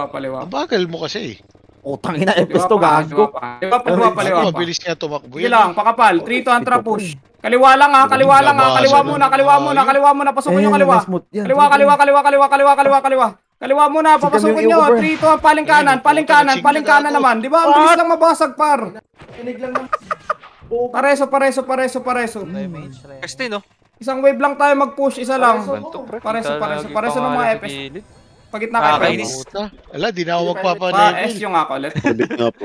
Paliwa. Ang bagal mo kasi eh. Utang ina, FS to, gago. Paliwa. Mabilis nga tumakbo Sige yun. lang, pakapal. 3 to antra push. Kaliwa lang ha, kaliwa lang ha. Kaliwa muna. Pasukin yung kaliwa. Kaliwa. Kaliwa muna, papasukin nyo. 3 to paling kanan naman. Di ba? Ang bilis lang mabasag par. Pareso. Este, no? Isang wave lang tayo mag-push, isa lang. Ganito, pre. Pareso ng mga FS. Pagitna kayo. Nakakainis. Ala, di na ako Pa-S magpapanayin. yung ako ulit. Sabit nga po.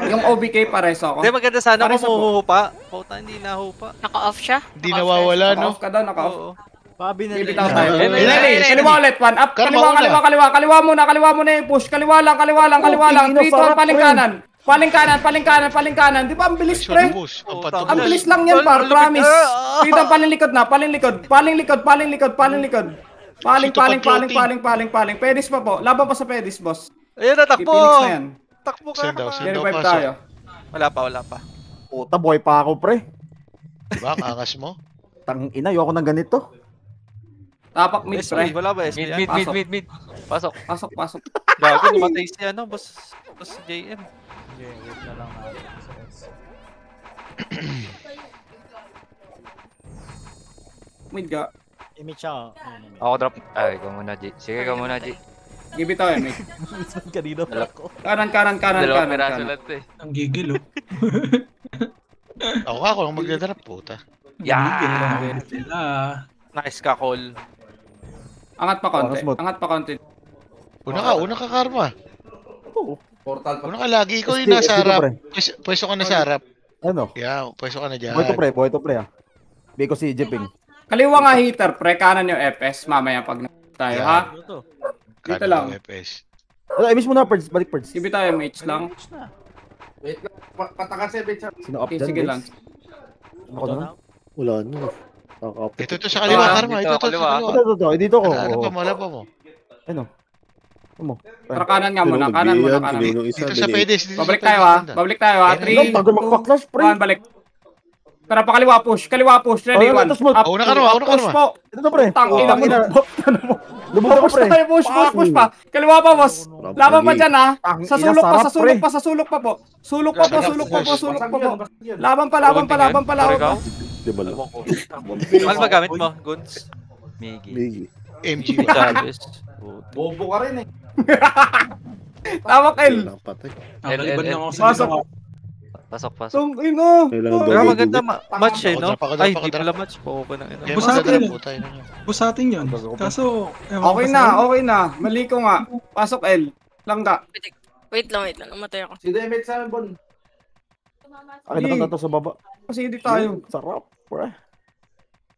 Yung OBK pareso ako. Hindi, maganda sana Pareso kung po. mahuhupa. Puta, hindi nahupa. Naka-off siya? Hindi nawawala, no? Naka-off ka daw, naka-off. Oo. Pabi na Give it out tayo. Ayun. Kaliwa ulit, one up. Karma Kaliwa muna yung push. Kaliwa lang. 3 to paling kanan. Di ba ang bilis, pre? Push. Ang Puta, patong. Ang bilis lang yan, par. Promise. Dito paling likod na. Paling likod. Paling. Pedis pa po. Laban pa sa pedis, boss. Ayun na, takbo! Phoenix na yan. Takbo ka. Send daw, send daw Revive pasok. tayo. Wala pa. Puta, boy pa ako, pre. Diba, ang angas mo? Tang ina, ayoko ng ganito. Tapak mid, pre. Wala ba SP? Mid. Pasok. Pasok. Gago, namatay si boss JM. Wait na lang natin sa S. Mid ka. Image siya. Ako drop. Ay, ikaw muna, G. Sige, ikaw muna, G. Give it tayo, mid. Kanina pa ako. Kanan. Dalawang piraso lang to eh. Ang gigil, oh. Ako lang magdadrop, puta. Yan! Sila. Nice ka, call. Angat pa konti. Una ka, Karma. Portal pa. Una ka lagi, ikaw yung ST nasa ko, harap. pre. Pwesto ka na sa harap. Ano? Yeah, pwesto ka na dyan. Boy to pre, ah. Biko si Jeping. Kaliwa nga heater, pre. Kanan yung FS. Mamaya pag tayo, Yeah. ha? Ito. Dito Kanan lang. ng FS. Ay, miss mo na, Perds. Balik, Perds. Give it tayo, mates lang. Wait lang. Pataka 7 siya. Sino up Okay, dyan, sige guys? lang. Ako na lang. Wala na. Kakapit. Ito sa kaliwa, Karma. dito, Ito sa kaliwa. kaliwa. Ito. Dito ko. Wala pa mo. Ano? Tara kanan nga muna. Kanan muna. Dito sa pedis. Babalik tayo, ha? 3, Tagal magpa-clash, pre. 1, balik. Tara, pa kaliwa push. Ready, Oh, 1. ito, smooth. Una ka, Push po. Ito to, pre. Tang, ina mo. Lubog ka, Push pre. tayo, push pa. Kaliwa pa, boss. Laban pa dyan, ha? Sa sulok pa po. Sulok pa po. Laban pa. Di ba lang? Ano ba gamit mo, Guns? Migi. Migi. MG. Chavez. Bobo ka rin eh. Tama, Kel. Wala patay. Nakaliban lang ako sa Pasok. ginawa. Pasok. Tung, ino. Kailangan Pero daw maganda match eh, no? Pakadrop. Ay, hindi pala match. Poko na ina. Kaya Busa magdadrop atin. po tayo na yun. Bus sa atin yun. Kaso, ewan ko Okay sa- na. Mali ko nga. Pasok, L. Langga. Wait lang. Namatay ako. Si Demet sa amin, Bon. Akin na to sa baba. Kasi hindi tayo. Sarap, pre.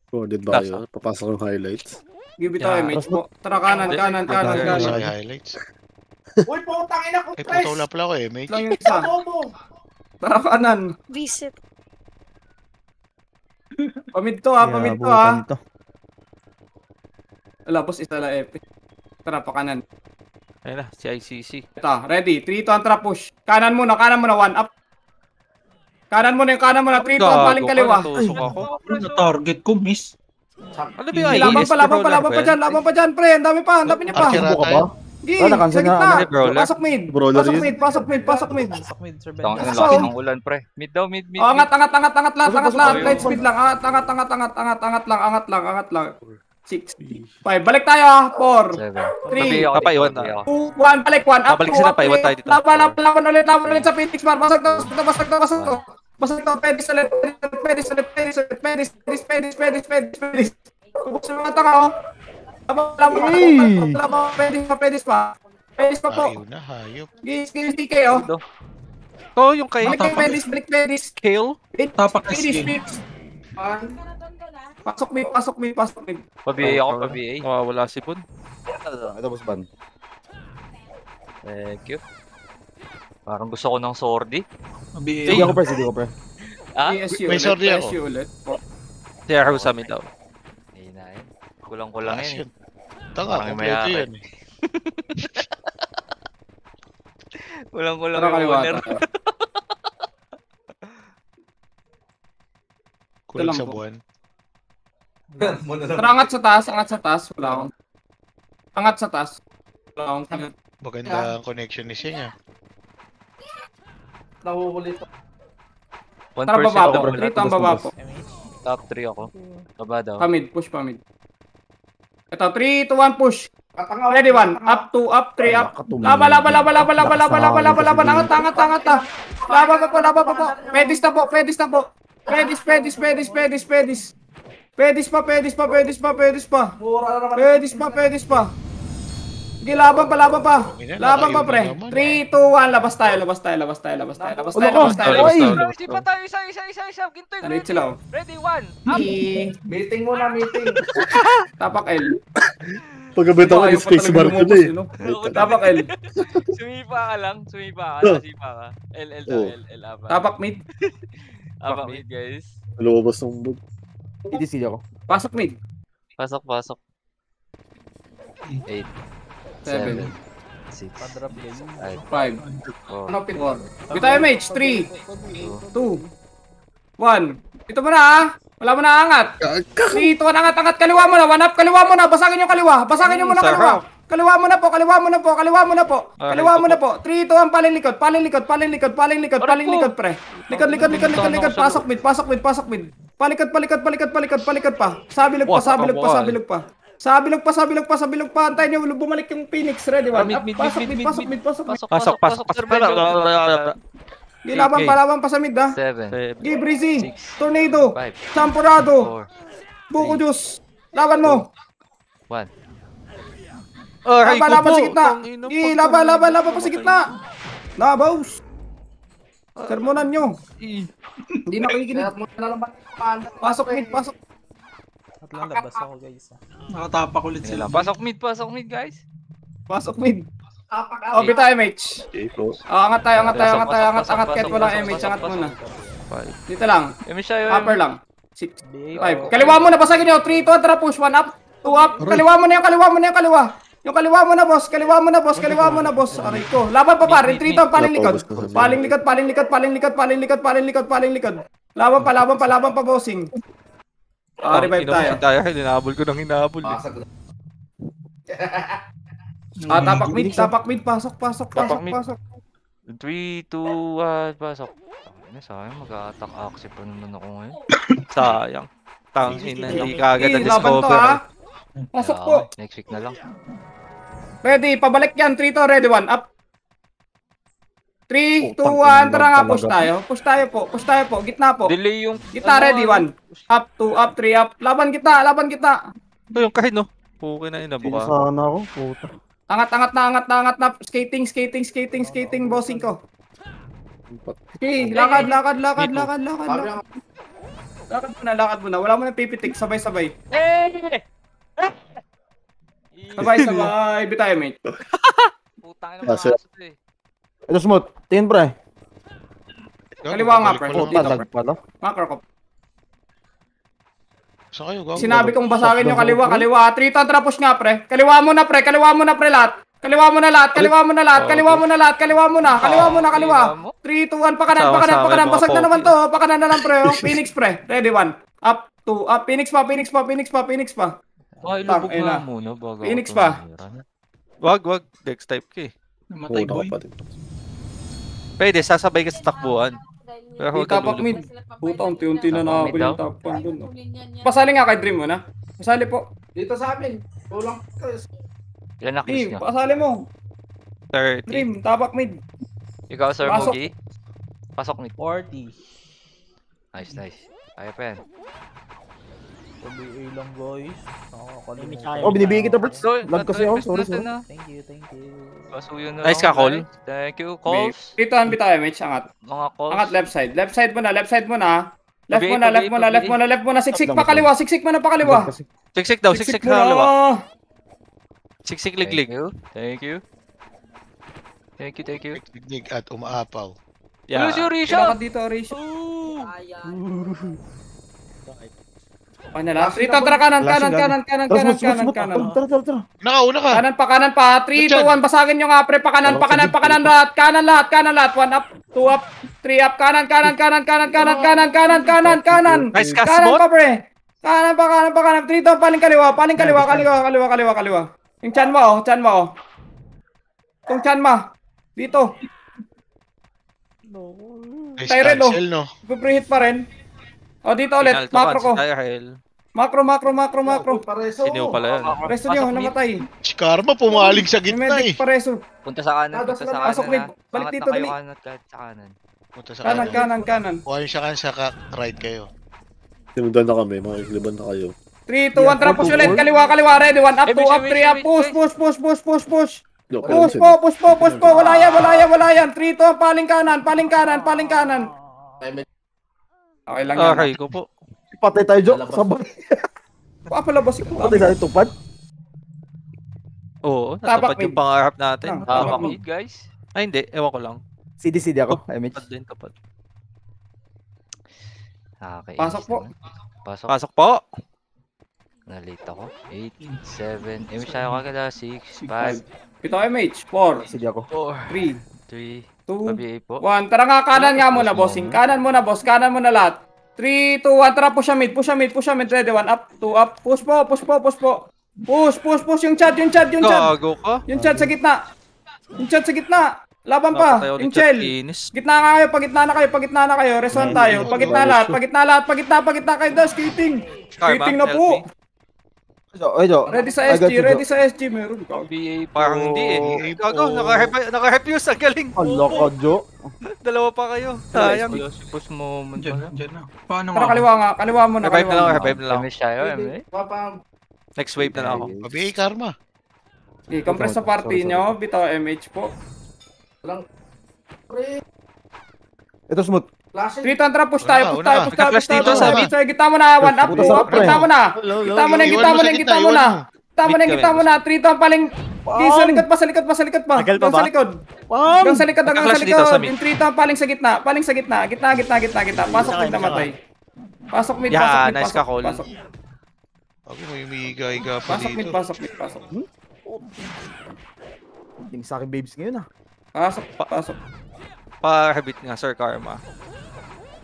Recorded ba kayo? Papasok ng highlights. Give it tayo, mates po. Tara, kanan. Sa highlights. Uy, putang ina ko, Eh, Chris! puto wala pala ako eh, mate. Lang yung isa. Bobo! Tara, kanan. Visit. Pamid to, ha. Bukan to. Wala, boss, isa lang epic. Tara, pa kanan. Ayun na, si ICC. Ito, ready. 3 to antra push. Kanan muna, 1 up. Kanan muna, 3 to paling kaliwa. Natusok ako. Na target ko, miss. Ano ba yung Laban IES? pa dyan, pre. Ang dami pa niya pa. Archer Buka tayo. ba? Gi, na-cancel sa na, gitna. brawler. Pasok mid. Brawler yun. Pasok mid. Pasok mid, Sir Ben. Tang ina, So- laki ng ulan, pre. Mid daw, mid. Oh, angat lahat. Light speed lang. Angat lang. 6, 5. Balik tayo, ha. 4, 7. 3, Papaiwan na. 2, 1. Balik, 1 up. Babalik sila, paiwan tayo dito. Laban ulit sa Phoenix, Mar. Basag to. Pedis ulit. Kubuksan mo mata ka, oh. Laban, pedis pa. Pedis pa po. Ayaw na, hayop. Gis, TK, oh. Ito yung kay Balik pedis. Kale. Tapak Pedis, SG. pedis. Pasok mid. Pa-BA ako, pa-BA. Wala si Pun. Ito, boss ban. Thank you. Parang gusto ko ng sordi. Mabihira. Sige ako, pre. Sige ako, pre. Ah? PSU May ulit, sorry ako. PSU ulit. Po. Si Arrow sa mid daw. Ayun na yun. Kulang-kulang Taas yun. yun. Tanga, Parang kompleto mayakap. yan eh. Kulang-kulang Tara yung kaliwa owner. tayo. Kulang lang sa po. buwan. Muna lang. Tara, angat sa taas, angat sa taas. Wala akong. Angat sa taas. Wala akong tingin. Maganda ang connection ni Sing ah. Nahuhuli to. 1% Tara, baba ako. po. Rito ang baba po. Top 3 ako. Baba daw. Pamid, push pamid. Ito, 3, 2, 1, push. Ready, 1. Up, 2, up, 3, up. Laba. Angat. Ah. Laba pa po. Pedis na po. Pedis pa. Pedis pa. Sige, laban pa. Laban pa, pre. 3, 2, 1. Labas tayo. Hindi pa tayo. Isa. Gintoy. Nalit sila, oh. Ready, 1. Up. Meeting muna, meeting. Tapak L. Pagkabit ako, Ayaw pa space bar talaga ko na eh. lumabas, no? Tapak L. Sumipa ka lang. Nasipa ka. L. Apa. Tapak mid. Apa mid, guys. Lumabas ng bug. EDC ako. Pasok mid. Pasok. 8. 7. 6. Pa-drop guys. 5. 4. Ano pin? 4. Bitaw MH. 3, 2, 1. Ito mo na, ha? Wala mo na angat. Dito, angat. Kaliwa mo na. 1 up. Kaliwa mo na. Basagin yung kaliwa. Basagin nyo muna kaliwa. Kaliwa mo na po. 3, 2, 1. Paling likod, pre. Likod. Pasok mid. Palikod pa. Sabilog pa. Antayin nyo. Bumalik yung Phoenix. Ready, 1. Pasok mid. Pasok. Di laban pa sa mid, ha? 7. Gi, Breezy. 6. Tornado. 5. Champorado. 4. Buko Juice. Laban mo. 1. Laban sa gitna. Gi, laban pa sa gitna. Nabaws. Sermonan nyo. Hindi na kikinig. Pasok mid. At lang labas ako guys. Nakatapak ulit sila. Pasok mid, guys. Pasok mid. Oh, bitaw MH. Okay, close. Angat tayo. Kahit walang MH, angat muna. Dito lang. Upper lang. 6, 5. Kaliwa mo na, basagin nyo. 3, 2, tara push. 1 up, 2 up. Kaliwa mo na. Yung kaliwa mo na, boss. Aray ko. Laban pa rin. 3, 2, paling likod. Laban pa, bossing. Revive tayo. Hinabol ko ng hinabol. Tapak mid. Pasok. 3, 2, 1. Pasok. Sayang, mag-a-attack axie pa naman ako ngayon. Sayang. Tangin na hindi kagad na Laban to, discover. ha? Pasok po. Next week na lang. Ready, pabalik yan. 3 to, ready, 1 up. 3, 2, 1, tara nga, push tayo po. Gitna po. Delay yung... Gitna, ready, 1. Up, 2, up, 3, up. Laban gitna. Ito yung kahit no. Pukin na inabuka. Sana ako, puta. Angat na. Skating, bossing ko. Okay, lakad. Lakad muna. Wala mo na pipitik, sabay. Sabay. Bitay, mate. Putang ina mga aso eh. Ito smooth. Tingin, pre. Kaliwa nga, pre. Puta, lag pala. Macro ko. Saan kayo? Gago. Sinabi kong basagin yung kaliwa. 3 to, push nga, pre. Kaliwa mo na, lahat. Kaliwa mo na. 3, 2, 1, pakanan. Basag na naman to. Pakanan na lang, pre. Phoenix, pre. Ready, 1. Up, 2, up. Phoenix pa. Ay, lubog nga muna bago. Phoenix pa. Wag. Dex type ka eh. Namatay Puta boy. ka pa din. Pwede, sasabay ka sa takbuhan. Pero huwag ka Tapak lulubog. mid. Puta, unti-unti na Tapak mid daw? nakakapag yung tapan dun. Pasali nga kay Dream mo na. Pasali po. Dito sa amin. Kulang. Ilan na kills Dream, nyo? pasali mo. 30. Dream, tapak mid. Ikaw, Sir Pasok. Mugi? Pasok mid. 40. Nice. Kaya pa yan. WA lang guys. Nakakalimutan. Oh, binibigay kita, Berts. Lag kasi ako, sorry. Thank you. Pasuyo na Nice lang, ka, Col. guys. Thank you, calls. Dito ang bitaw, Mitch, angat. Mga calls. Angat left side mo na. Left mo Pabili. na. Siksik pa kaliwa. Siksik daw, siksik na kaliwa. Siksik liglig. Thank you. Thank you. Digdig at umaapaw. Wala si Orisha! Kailangan dito, Orisha. Okay na lang. Rito, tara kanan. Tara. Nakauna ka. Kanan pa. 3, 2, 1. Basagin nyo nga, pre. Pakanan lahat. Kanan lahat. 1 up, 2 up, 3 up. Kanan. Nice cast, Kanan bot. pa, pre. Kanan pa. 3, 2, paling kaliwa. Kaliwa. Yung chan mo, Itong chan mo. Dito. Nice Tyrell, cancel, no? Preheat pa rin. O, dito ulit. Macro ko. Macro. Pareso. Sino pala yun? Resto nyo, namatay. Si Karma pumaling sa gitna Medic eh. pareso. Punta sa kanan, Pasok mid. Balik dito, dali. Kahit sa kanan. Punta sa Kanan. Kuha siya kan sa right kayo. Sinundan na kami, mga ikliban na kayo. 3, 2, 1, trapos ulit. Kaliwa. Ready. 1 up, 2 up, 3 up. Push. Push po. Wala yan. 3, 2, paling kanan. Okay lang yan. Okay ko po. Patay tayo, Jo. Sabay. Papalabas ikaw. Patay tayo tupad. Oo, Tabak natupad yung mid. pangarap natin. Tabak Mid, guys. Ay, hindi. Ewan ko lang. CD ako. MH. Tapad din, tapad. Okay. Pasok po. Pasok po. Nalate ako. 8, 7. Image tayo kagala. 6, 5, Ito MH. 4, CD ako. 3, 3, 2, PBA po. 1. Tara nga, kanan nga muna, bossing. Kanan muna, boss. Kanan muna lahat. 3, 2, 1. Tara, push mid. Ready, 1 up, 2 up. Push po. Push. Yung chat. Gago ka. Yung chat sa gitna. Laban pa. Napatay Yung ulit shell. yung Inis. Gitna nga kayo, pagitna na kayo. Reson tayo. Pagitna lahat. Pagitna kayo. Skating na po. Jo. Ready sa SG. Meron ka. PBA po. Parang hindi eh. Gago, naka-refuse. Ang galing. Ala ka, Jo. Dalawa pa kayo. Sayang. Push moment pala. Diyan na. Paano Tara, kaliwa muna. Revive na lang. Image tayo, Next wave na lang ako. Pabigay Karma. Okay, compress sa party nyo. Bitaw MH po. Ito smooth. 3, 2, 1, push tayo. Naka-flash dito sa mid. Gitna mo na. 1 up, 2 up. Gitna mo na. Gitna mo na. 3, 2, paling. Sa likod pa. Hanggang sa likod. Naka-flash dito sa mid. Yung 3, 2, paling sa gitna. Gitna. Pasok mid namatay. Pasok mid. Nice ka, Cole. Ako may umiiga-iga pa dito. Pasok mid. Ting sa akin babes ngayon ah. Pasok. Pa-habit nga, Sir Karma.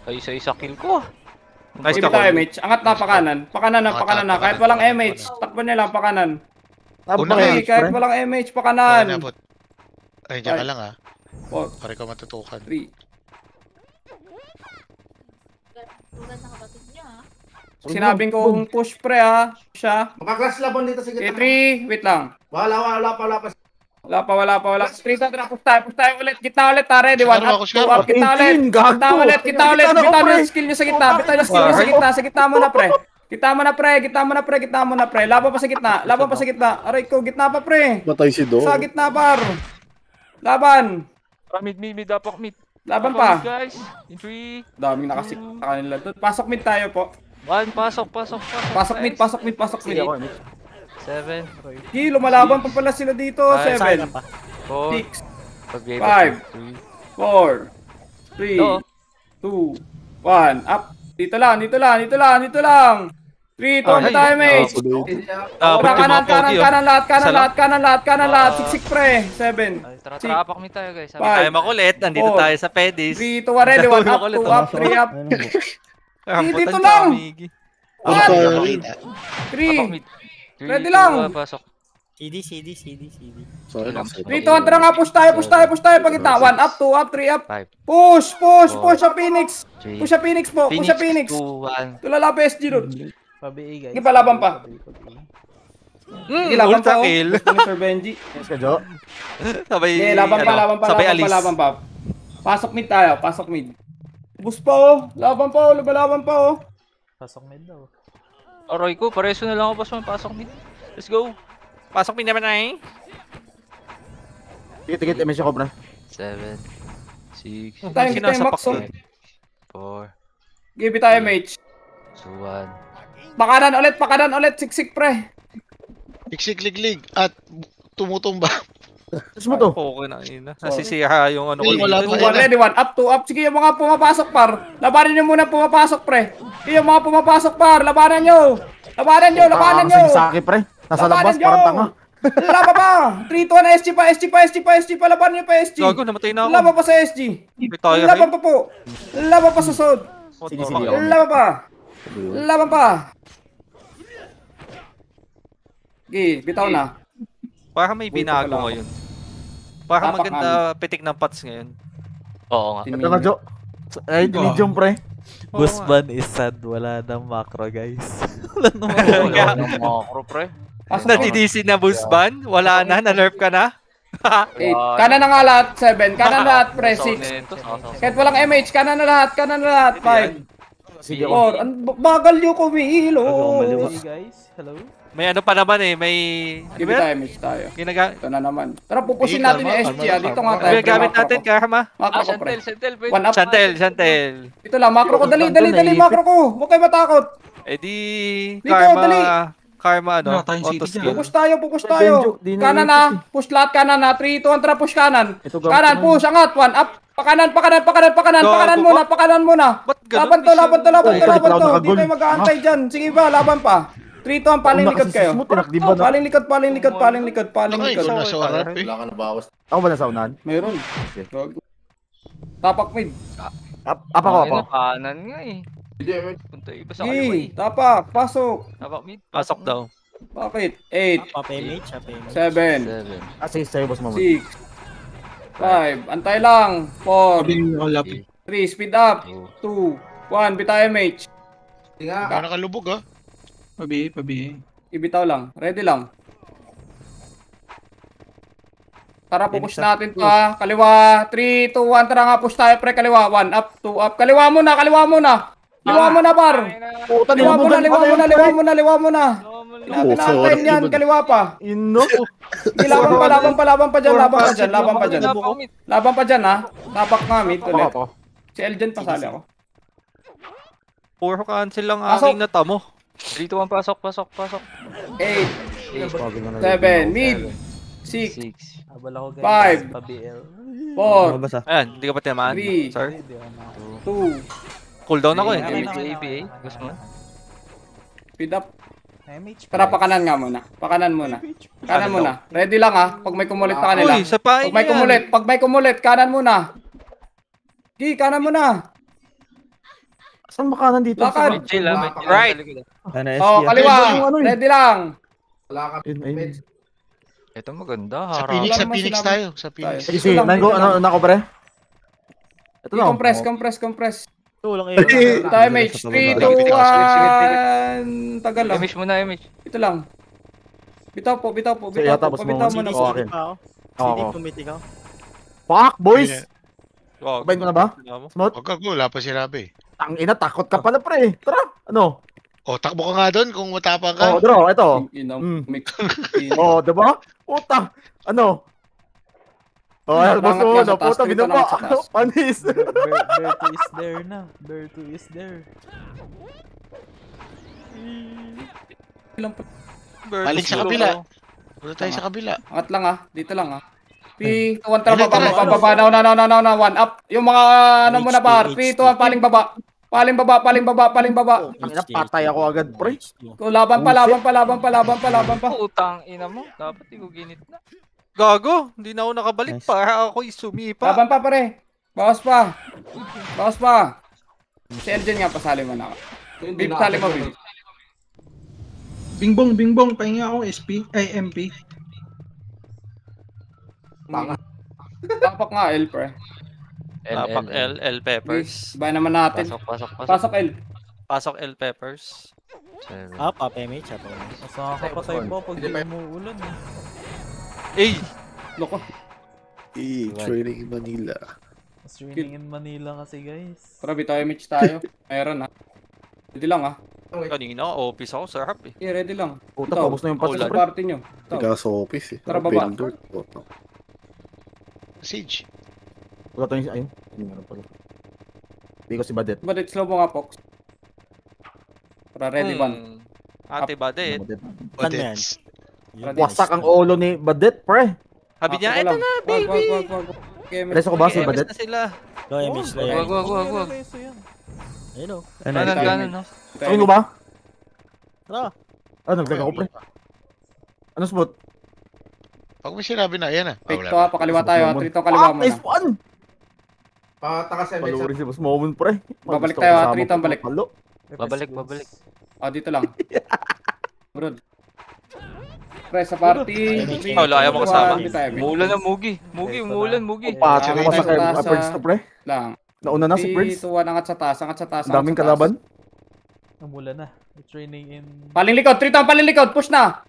Ay, isa kill ko. Nice Sige ka, tayo, Cole. MH. Angat na, pakanan na. Kahit walang MH, takpan niya lang, pakanan. Kahit walang MH, pakanan. Ay, dyan ka lang ah. 4, Pare ka matutukan. 3. Sinabing kong push pre ha. Siya. Makaklas laban dito sige. Okay, 3, wait lang. Wala pa. Wala. 3, push tayo ulit. Gitna ulit, tare. Di 1 up, 2 up. Gitna ulit. Gitna ulit. Skill nyo sa gitna. Sa gitna mo na, pre. Gitna mo na, pre. Laban pa sa gitna. Aray ko, gitna pa, pre. Matay si Do. Sa gitna, par. Laban. Mid, apok mid. Laban pa. Guys, in 3, Daming nakasik sa kanila. Pasok mid tayo po. 1, pasok. Pasok mid. 7, Lumalaban pa pala sila dito. 7, 4, 6, 5, 4, 3, 2, 1, up. Dito lang. 3, 2, tayo, mate. Kanan lahat. Siksik, pre. 7, Tara, apak mid tayo, guys. Tayo makulit. Nandito tayo sa Pedis. 3, 2, 1, ready. 1 up, 2 up, 3 up. Dito lang. 3, ready lang. Pasok. CD. Sorry lang. 3, 2, 1, tara nga, push tayo, pagkita. 1 up, 2 up, 3 up. 5, Push sa Phoenix. Push sa Phoenix po. 2, 1. Tulala pa SG doon. Pabi guys. Sige pa, laban pa. Sige, laban pa. Ultra kill. Gusto ni Sir Benji. Yes ka, Jo. Sabay, Sige, laban pa. Pasok mid tayo, Bus pa oh. Laban pa oh. Pasok mid daw. Aroy ko, pareso na lang ako pasok mid. Let's go. Pasok min naman na eh. Tikit, MH ako, bro. 7, 6, Tayo Sinasapak max oh. 4, Give it tayo, mate. 2, 1. Pakanan ulit, siksik pre. Piksik liglig at tumutumba. Push mo to. Okay na, ina. Nasisira yung ano ko Ay, wala dito. pa. Ready, 1 up, 2 up. Sige, yung mga pumapasok, par. Labanan nyo muna pumapasok, pre. Sige, yung mga pumapasok, par. Labanan nyo. Labanan nyo, labanan nyo. Saki, pre. Nasa Labanan labas, nyo. parang tanga. Laban pa. 3-2 na SG pa, SG pa, SG pa, SG pa. Labanan nyo pa SG. Gago, namatay na ako. Laban pa sa SG. Retire Laban pa po. Laban pa sa SOD. Sige, sige. Laban pa. Laban pa. Sige, bitaw na. Para may binago pala ako. ngayon. Para Tapak maganda pitik ng pots ngayon. Oo nga. Ito nga, Jo. Ay, medium, pre. Busban is sad. Wala nang macro, guys. Wala nang Wala nang macro, pre. Nadidisi na boost ban? Wala na, na-nerf ka na? 8. Kanan na nga lahat, 7. Kanan na lahat, pre, 6. Kahit walang MH, kanan na lahat, 5. Sige, 4. Bagal yung kumihilo. Hey guys, hello. May ano pa naman eh, may... Give tayo, MH tayo. Ito na naman. Tara, pupusin natin yung SG. Dito nga tayo. Gamit natin, Karma. Macro ko, pre. Chantel. 1 up. Chantel. Ito lang, macro ko. Dali, macro ko. Huwag kayo matakot. Eh di... Dito, Karma... dali. Karma ano? Wala tayong Auto city skill. Pupush tayo. Di na Kanan na. Push lahat kanan na. 3, 2, 1, tara, push kanan. Ito, Kanan, push, angat. 1 up. Pakanan muna. Ba't ganun? Laban to. Nakagol. Di tayo mag-aantay dyan. Sige ba, laban pa. 3, 2, 1, paling likod kayo. Paling likod. Ikaw nasa harap eh. Wala ka na bawas. Ako ba nasa unahan? Meron. Tapak mid. Up ako. Kanan nga eh. Hindi, Punta iba sa kaliwa eh. Tapak, pasok. Tapak mid. Pasok daw. Bakit? 8, Up MH, up MH. 7, 7. Sige, sa'yo, boss mo. 6, 5, antay lang. 4, Sabi yung lapit. 3, speed up. 2, 1, bitaw MH. Hindi nga. Ikaw nakalubog ah. Pabi. Ibitaw lang. Ready lang. Tara, pupush natin to ha. Kaliwa. 3, 2, 1. Tara nga, push tayo pre. Kaliwa. 1 up, 2 up. Kaliwa muna. Liwa mo na, par. Liwa mo na. Pinapinaantayin yan. Kaliwa pa. Ino. Laban pa dyan. Laban pa dyan ha. Tapak nga mid ulit. Si Elgen pasali ako. Puro cancel lang Pasok. aking natamo. 3, 2, 1, pasok. 8, 7, mid. 6, 6. Abal ako guys. 5, Pa-BL. 4, Basa. Ayan, hindi ka pa tinamaan. 3, Sir, Hindi ako na. 2, cooldown ako eh. APA. Gusto mo? speed up. MH. Tara, pakanan muna. Kanan muna. Ready lang ha. Pag may kumulit pa kanila. Uy, sa pain Pag may kumulit, kanan muna. Gi, kanan muna. Saan makanan dito? Lakad. Chill ha. Right. Oh, kaliwa. Ready lang. Wala ka. Ayun. Ito maganda. Sa Harap. Phoenix naman sinabi. tayo. Sa Phoenix. Sige, nango, ano ko, pre? Ito na. Compress. Ito lang Time H. 3, 2, 1. Tagal lang. Image muna, image. Ito lang. Bitaw po. Sige, tapos mo. Pabitaw mo na CD, po. akin. ako. Oo. CD committee ka. Fuck, boys! Wag. Kabayin ko na ba? Smooth? Huwag ka, wala pa sinabi. Tangina, takot ka pala, pre. Tara, ano? O, takbo ka nga doon kung matapang ka. Oh, draw, ito. Oh, diba? Puta. Ano? Oh, Hmm, boss mo, angat nga sa taas, puta, dito binaba. lang sa taas. Panis. Berto is there na. Berto is there. Balik sa kabila. Punta tayo sa kabila. Angat lang ha. Dito lang ha. 3, 2, 1, tara baba. Na. 1 up. Yung mga ano muna par. 3, 2, 1, paling baba. Paling baba. Tangina, patay ako agad, pre. Laban pa. Utang ina mo. Dapat iguginit na. Gago, hindi na ako nakabalik Nice. para ako sumipa. Laban pa pare. Bawas pa. Si Elgen nga pasali mo na ako. Bip, sali mo, Bip. Bingbong, pahinga ako SP, ay MP. Tapak nga L, pre. Tapak L Peppers. Sabay naman natin. Pasok. L. Pasok L Peppers. Up MH, up MH. Mas nakakapatay pa pag di umuulan eh. Eh, Loko. Training in Manila. Mas raining in Manila kasi guys. Tara, bitaw image tayo. Meron ha. Ready lang ha. kanina office ako, sarap eh. Okay, ready lang. Puta, Ito, paubos na yung ito patis, sa pre. party nyo. Ito. Ikaw sa office eh. Tara, baba. Vendor. Puta. Siege. Puta to yung, ayun. Hindi meron pala. Hindi ko si Badet. Badet, slow mo nga, Pox. Tara, ready ban. Ate Badet. Badet. Saan yan? Wasak ang ulo ni Badet, pre. Sabi niya, Ako eto lang. na, Wag, baby. wag. MH. Reso ko ba si MS Badet? na sila. Low image, low Wag, image. wag, wag, wag. Reso yan. Ayun o. Kanan, kanan, no? Sabi mo ba? Tara. Ah, nagtag ako pre. Ano spot? Pag may sinabi na, yan ah. Fake to ha, pakaliwa tayo ha. Trito kaliwa mo Nice na. one! Pataka sa MX. Palurin si Boss Momon pre. Babalik Gusto ko tayo, kasama Trito, ko balik. palo. Babalik, babalik. Dito lang. Bro. Pre, sa party. Oh, ayaw mo kasama. Umuulan na, Mugi. Mugi, umuulan, Mugi. Pati Ah, ako sa tayo. Prince to pre. Lang. Nauna na si 3, Prince. 2, 1, angat sa taas, angat sa taas. Ang daming angat sa taas. kalaban. Namula na. It's raining in... Paling likod, push na.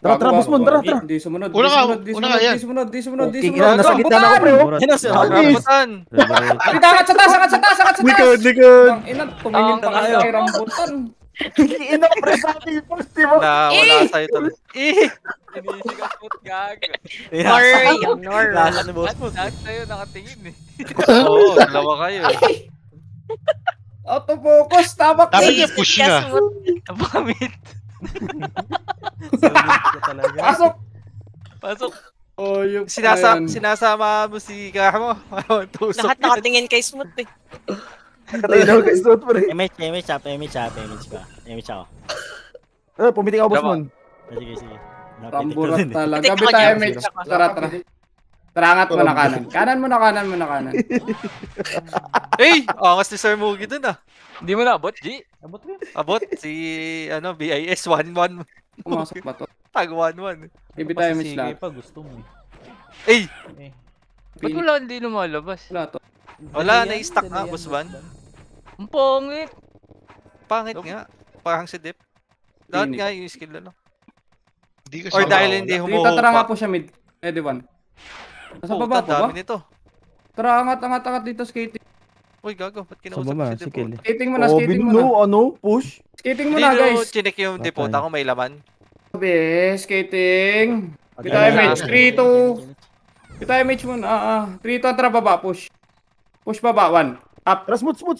Tara, Boss Mon, tara. Di sumunod, Una ka, di una ka, yan. sumunod. Okay, nasa gitna na ako pre. oh. Yan o sir. Rambutan. Dito, angat sa taas. Likod. Ang ina, tumingin pa kayo kay rambutan. Ina pre sa atin Boss, di ba? Na wala sa'yo talaga. Inisigas mo't gago. Nori, Nori. Lasa ni boss mo. Lahat tayo nakatingin eh. Oo, dalawa kayo eh. Autofocus, tabak Dapat na. niya push na. Napamit. talaga. Pasok. Pasok. Oh, yung Sinasama mo si Kamo. Tusok Lahat nakatingin kay Smooth eh. Katayin ako kay Slot pre. Image pa. Image ako. Pumiting ako Boss Mon. Sige. Ramburat talaga. Tek Gabi ako tayo, dyan. Mitch. Tara. Tarangat mo na kanan. Kanan mo na. Hey! Angas ni Sir Mugi dun ah. Hindi mo na abot, G. Abot ko yun. Abot si BIS 1-1. Pumasok ba to? Tag 1-1. Gabi tayo, Mitch Sige lahat. pa, gusto mo. Eh! Ba't wala hindi lumalabas? Wala to. Wala, na-stack na, Boss Van. Ang pangit. Pangit nga. Parang si Dip. Lahat Pinik. nga yung skill na. Hindi Or dahil hindi Dito humuhupa. tara nga po siya mid. Ready one. Nasa baba po ba? Dami nito. Tara, angat dito, skating. Uy, gago. Ba't kinausap si Dip? Skating mo na, Oh, skating mo na. push. Skating mo Hindi na, nyo guys. chinik yung depota ko may laman. Sabi, skating. Bitayo, Mitch. 3, 2. Bitayo, Mitch muna. 3, 2, tara, baba, push. Push baba, 1. Up. Tara, smooth. 2,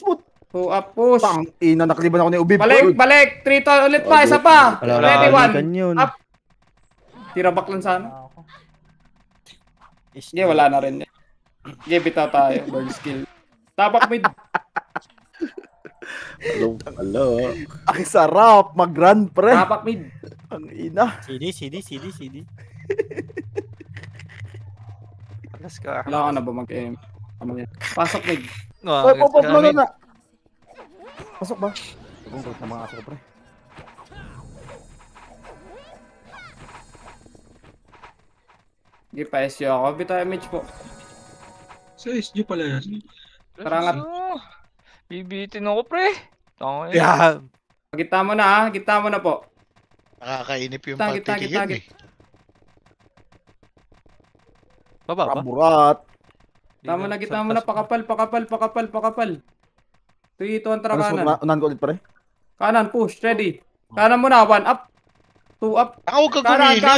up, push. Pang ina, nakaliban ako ni Ubib. Balik. 3, 2, ulit pa, isa pa. Ready, 1. Up. Tira back lang sana. Sige, wala na rin. Sige, bitaw tayo. Bird skill. Tabak mid. Hello. Ang sarap, mag-run pre. Tabak mid. Ang ina. CD. Alas ka. Wala ka na ba mag-aim? Pasok mid. Oy, pop, na. Pasok ba? Tugong na mga aso ko pre. Sige, pa-SU ako. Bitaw, Mitch po. Sa SG pala yan. Tarangat. Bibitin ako, pre. Tangin. Yeah. Gitna mo na, Gitna mo na po. Nakakainip yung Gitna. pagtitingin eh. Baba ba? Ramburat. Gitna mo na. Pakapal. 3, 2, 1, tara Ano kanan. smooth, unahan ko ulit pre. Kanan, push. Ready. Kanan mo na. 1, up. 2, up. Huwag kang Kanan. gumilid.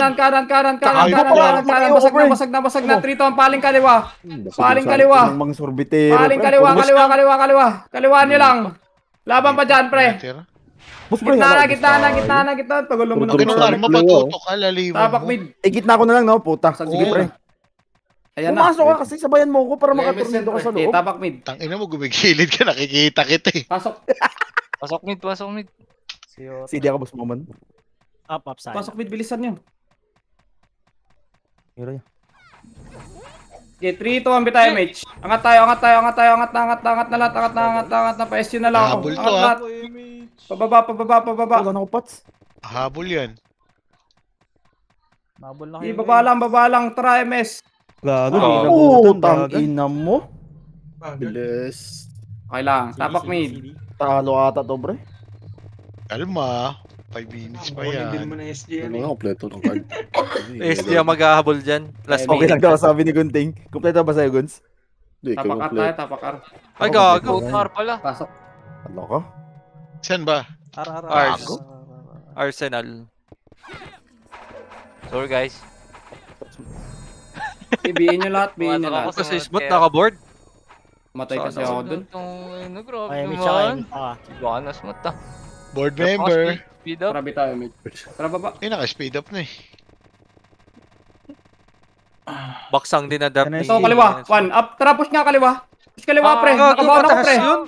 Basag na. 3, 2, 1, paling kaliwa. Paling kaliwa. Ang mga sorbetero. Paling kaliwa. Kaliwaan nyo lang. Laban pa dyan, pre. Gitna na. Pagulo mo na. Ganun nga, mapatuto ka, lalimo Tabak mo. mid. Gitna ko na lang, no? Puta. Sige, Oo. pre. Ayan na. Pumasok ka kasi sabayan mo ko para makaturnido ka sa loob. Tabak mid. Tangina mo, gumigilid ka, nakikita kita eh. Pasok. Pasok mid. CD ako, Boss Momon. Up side. Pasok mid. Bilisan nyo. Hero niya. Okay, 3, 2, 1, bitay, Mitch. Angat tayo. Angat na lahat. Angat na. Pa-SU na lang ako. Habol to, Angat ah. lahat. Pababa. Wala na ko pats. Habol yan. Mabol na Di, kayo. baba lang. Tara, MS. Oo, tangina mo. Bilis. Okay lang. Tabak mid. Talo ata to, pre. Kalma. 5 minutes pa Hindi yan. naman na SG yan Ano eh. nga, kompleto ng card. SD ang maghahabol dyan. Last Okay lang daw, sabi ni Gunting. Kompleto ba sa'yo, Guns? Hindi, Tapakar tayo. Tapakar. Ay, gago. Tar pala. Pasok. Ano ka? Saan ba? Ars. Arsenal. Sorry, guys. Ibiin nyo lahat. Biin nyo Ako lahat. Kasi smooth nakaboard. Matay kasi ako dun. Grabe Ay, Image naman. ako. Baka nasmat ah. Board member. Speed up. Tara, bitay, Mitch. Tara, baba. Eh, naka-speed up na eh. Baksang din adapt ni... So, kaliwa. 1 up. Tara, push nga kaliwa. Push kaliwa, pre. Gago, Nakabaw na ko, mataas pre. yun.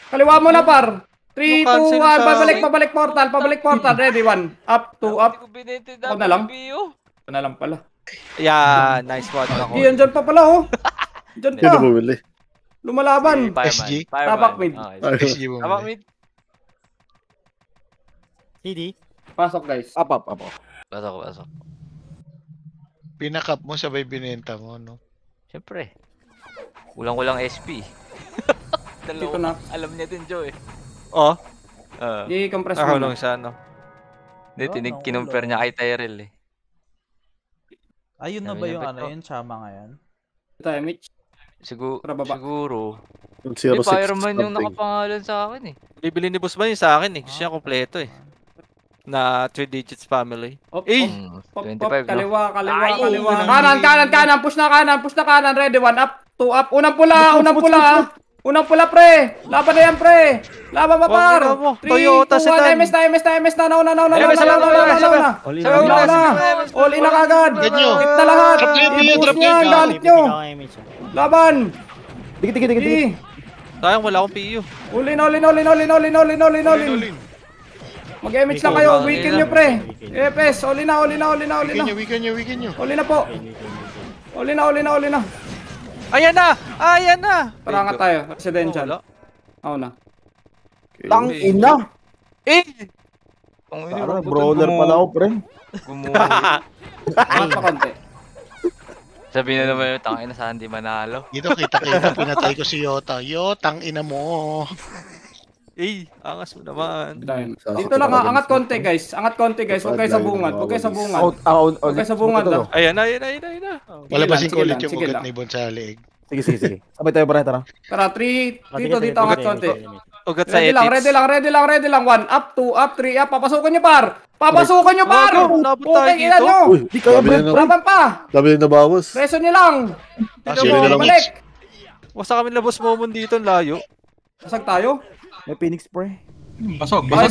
Kaliwa mo na, par. 3, 2, 1. Cancel sa- Pabalik portal. Ready, 1 up, 2 up. Ako na lang. Ako na lang pala. Yeah, nice one ako. Di, andyan pa pala, oh. Andyan Sino pa. bumili? Lumalaban. SG? Tapak mid. SG mo. Tapak mid. CD. Pasok, guys. Up. Pasok. Pinakap mo, sabay binenta mo, no? Siyempre. Kulang-kulang SP. Dito na. Alam niya din, Joe eh. Oh, I-compress ako mo. lang siya, no? Hindi, kinumpare niya kay Tyrell eh. Ayun na Sabi ba niya, yung ba't ano to? yun? Chama ngayon? Ito, Mitch. Tara, baba. Siguro. Yung Hindi, 06 Fireman yung something. nakapangalan sa akin eh. Bibili ni Boss Man yung sa akin eh. Kasi siya kompleto eh. Na 3 digits family. Op, Eh! Pop, 25, pop, no? kaliwa. Ay, Kanan, push na kanan, ready, 1 up, 2 up, unang pula, pre, laban na yan, pre, laban pa, par, 3, 2, 1, Toyota sedan. MS na, nauna, MS. all in na kagad, Ganyan nyo. hit na lahat, Drop game nyo, i-push drop niya, game. galit nyo, laban, Dikit. Sayang, wala akong PU. ulin, mag-image lang kayo, weaken nyo, pre, EPS, all in na, Weekend nyo. all in na po, all in na, Ayan na! tara nga tayo, residential, Wala. ako na. Tang ina. Eh! Parang brawler pala ako, pre. Angat pa konti. Sabi na naman yung tangina saan di manalo. Dito kita pinatay ko si Yota. Tang ina mo. Eh, angas mo naman. Dito lang ha, angat konti guys. Huwag kayo sa bungad. Huwag kayo sa bungad. Ayan na. Palabasin ko Sige ulit lang, yung sige ugat lang. ni Ibon sa leeg. Sige. Sabay tayo, pre, tara. Tara, 3. Dito angat konti. Ugat sa Ready lang. 1 up, 2 up, 3 up. Papasukan nyo par. Gago, nabot tayo Okay, ilan dito. nyo. Uy, di kaya, pre. Laban pa. Dami na nabawas. Preso nyo lang. Dito sige mo, na lang, balik. Wasa kami labos mo dito, ang layo. Kasag tayo. May Phoenix, pre. Pasok. Ay,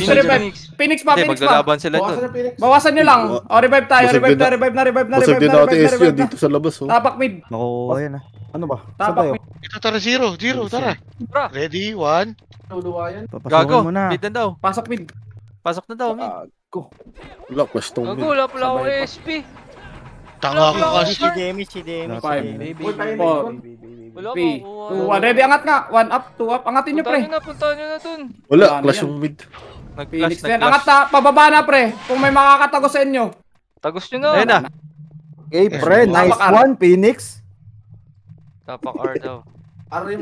Phoenix pa. Hindi, maglalaban sila dun. Bawasan nyo lang. Revive tayo. Basag din natin SG dito sa labas. Oh. Tapak mid. Naku, ayan na. Ano ba? Saan Tapak tayo? mid. Ito tara, zero, tara. Ready, 1. Gago, mo na. mid na daw. Pasok mid. Pasok na daw, mid. Wala, question Gago, wala pala akong SP. Tanga ko kasi. CDM. 5, 4, Wala 3, mo. 2, 1. Ready, angat nga. 1 up, 2 up. Angatin nyo, pre. Puntahan nyo na dun. Wala, Wala na clash yan. yung mid. Phoenix Nag-flash, din. Angat na. Pababa na, pre. Kung may makakatago sa inyo. Tagos nyo na. Ayun na. Okay, pre. Nice Tapak, one, Phoenix. Tapak R daw. Tapak mid,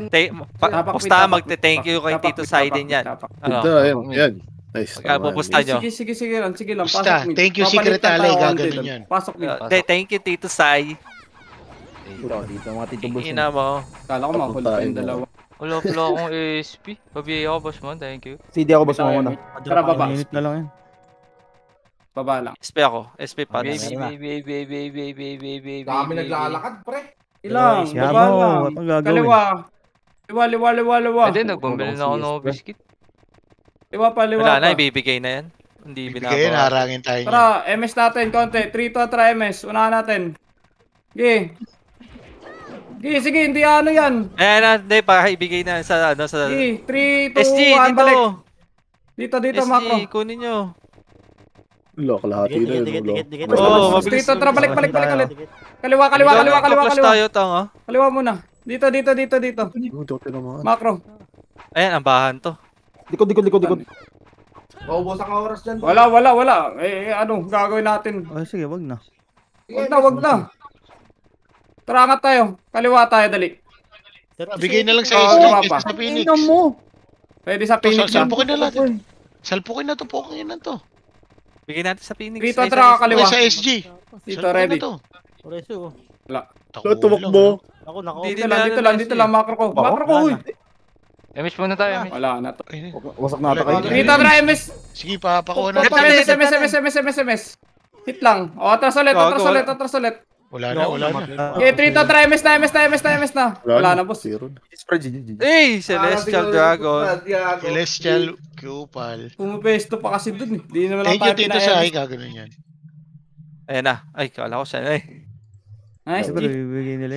Pusta, tapak magte-thank mid, you kay tapak Tito mid, Sai tapak din mid, yan. tapak. Ganda, yan. Nice. Pupusta nyo. Sige lang. Pusta, Pasok mid. thank you, Papalitan Secret tayo Ally, konti gaganon dun. yan. Pasok mid. Thank you, Tito Sai. Dito, mga Tito Boss. Ina mo. Kala ko mahuli pa yung dalawa. Wala pala akong SP. Pabiyay ako, boss man. Thank you. CD ako, boss mo muna. Tara, baba. Minute na lang yan. Baba lang. SP ako. SP pa. Dami naglalakad, pre. Ilang. Siya Baba mo, lang. anong gagawin? Kaliwa. Liwa. Pwede, nagbumili na ako ng biscuit. Liwa pa. Wala na, ibibigay na yan. Hindi Bigay, binabawa. harangin tayo niya. Tara, MS natin, konti. 3 to tara MS. Unahan natin. Sige, hindi ano yan. Ayan na, hindi, para ibigay na sa, sa... Sige, 3, 2, SG, 1, balik. dito. Dito, macro. SG, kunin nyo. Wala, kalahati na yun. Dikit. Oo, mabilis. Dito, tara, balik ulit. Kaliwa. Flash tayo, tanga. Kaliwa muna. Dito. Dote naman. Macro. Ayan, ang bahan to. Likod. Maubos ang oras dyan. Wala. Ano, gagawin natin. Ay, sige, wag na. Wag na. Tara, angat tayo. Kaliwa tayo, dali. Bigay na lang sa Oo, SG, wala pa. sa Phoenix. Pwede sa Phoenix. Salpukin na lang. Salpukin na to, poking na to. Bigay natin sa Phoenix. Dito, Ay, tara, sa- kaliwa. Sa SG. Dito, Salpukin ready. na to. Tumakbo. Ako. Dito lang, macro ko. Huy. MS muna tayo, MS. Wala na to. Wasak na ata kayo. Dito, tara, MS. Sige, papakuha na. SMS. Hit lang. O, atras ulit. Wala na. Okay, 3 to try MS na. Wala na, boss. Zero. Hey, Celestial Dragon. Celestial Kupal. Pumapesto pa kasi dun eh. Di naman lang Thank you, tayo Tito Sai. pina-MS. Gaganon yan. Ayan na. Ay, kala ko siya. Ay. Nice, Siyempre, G. bibigay nila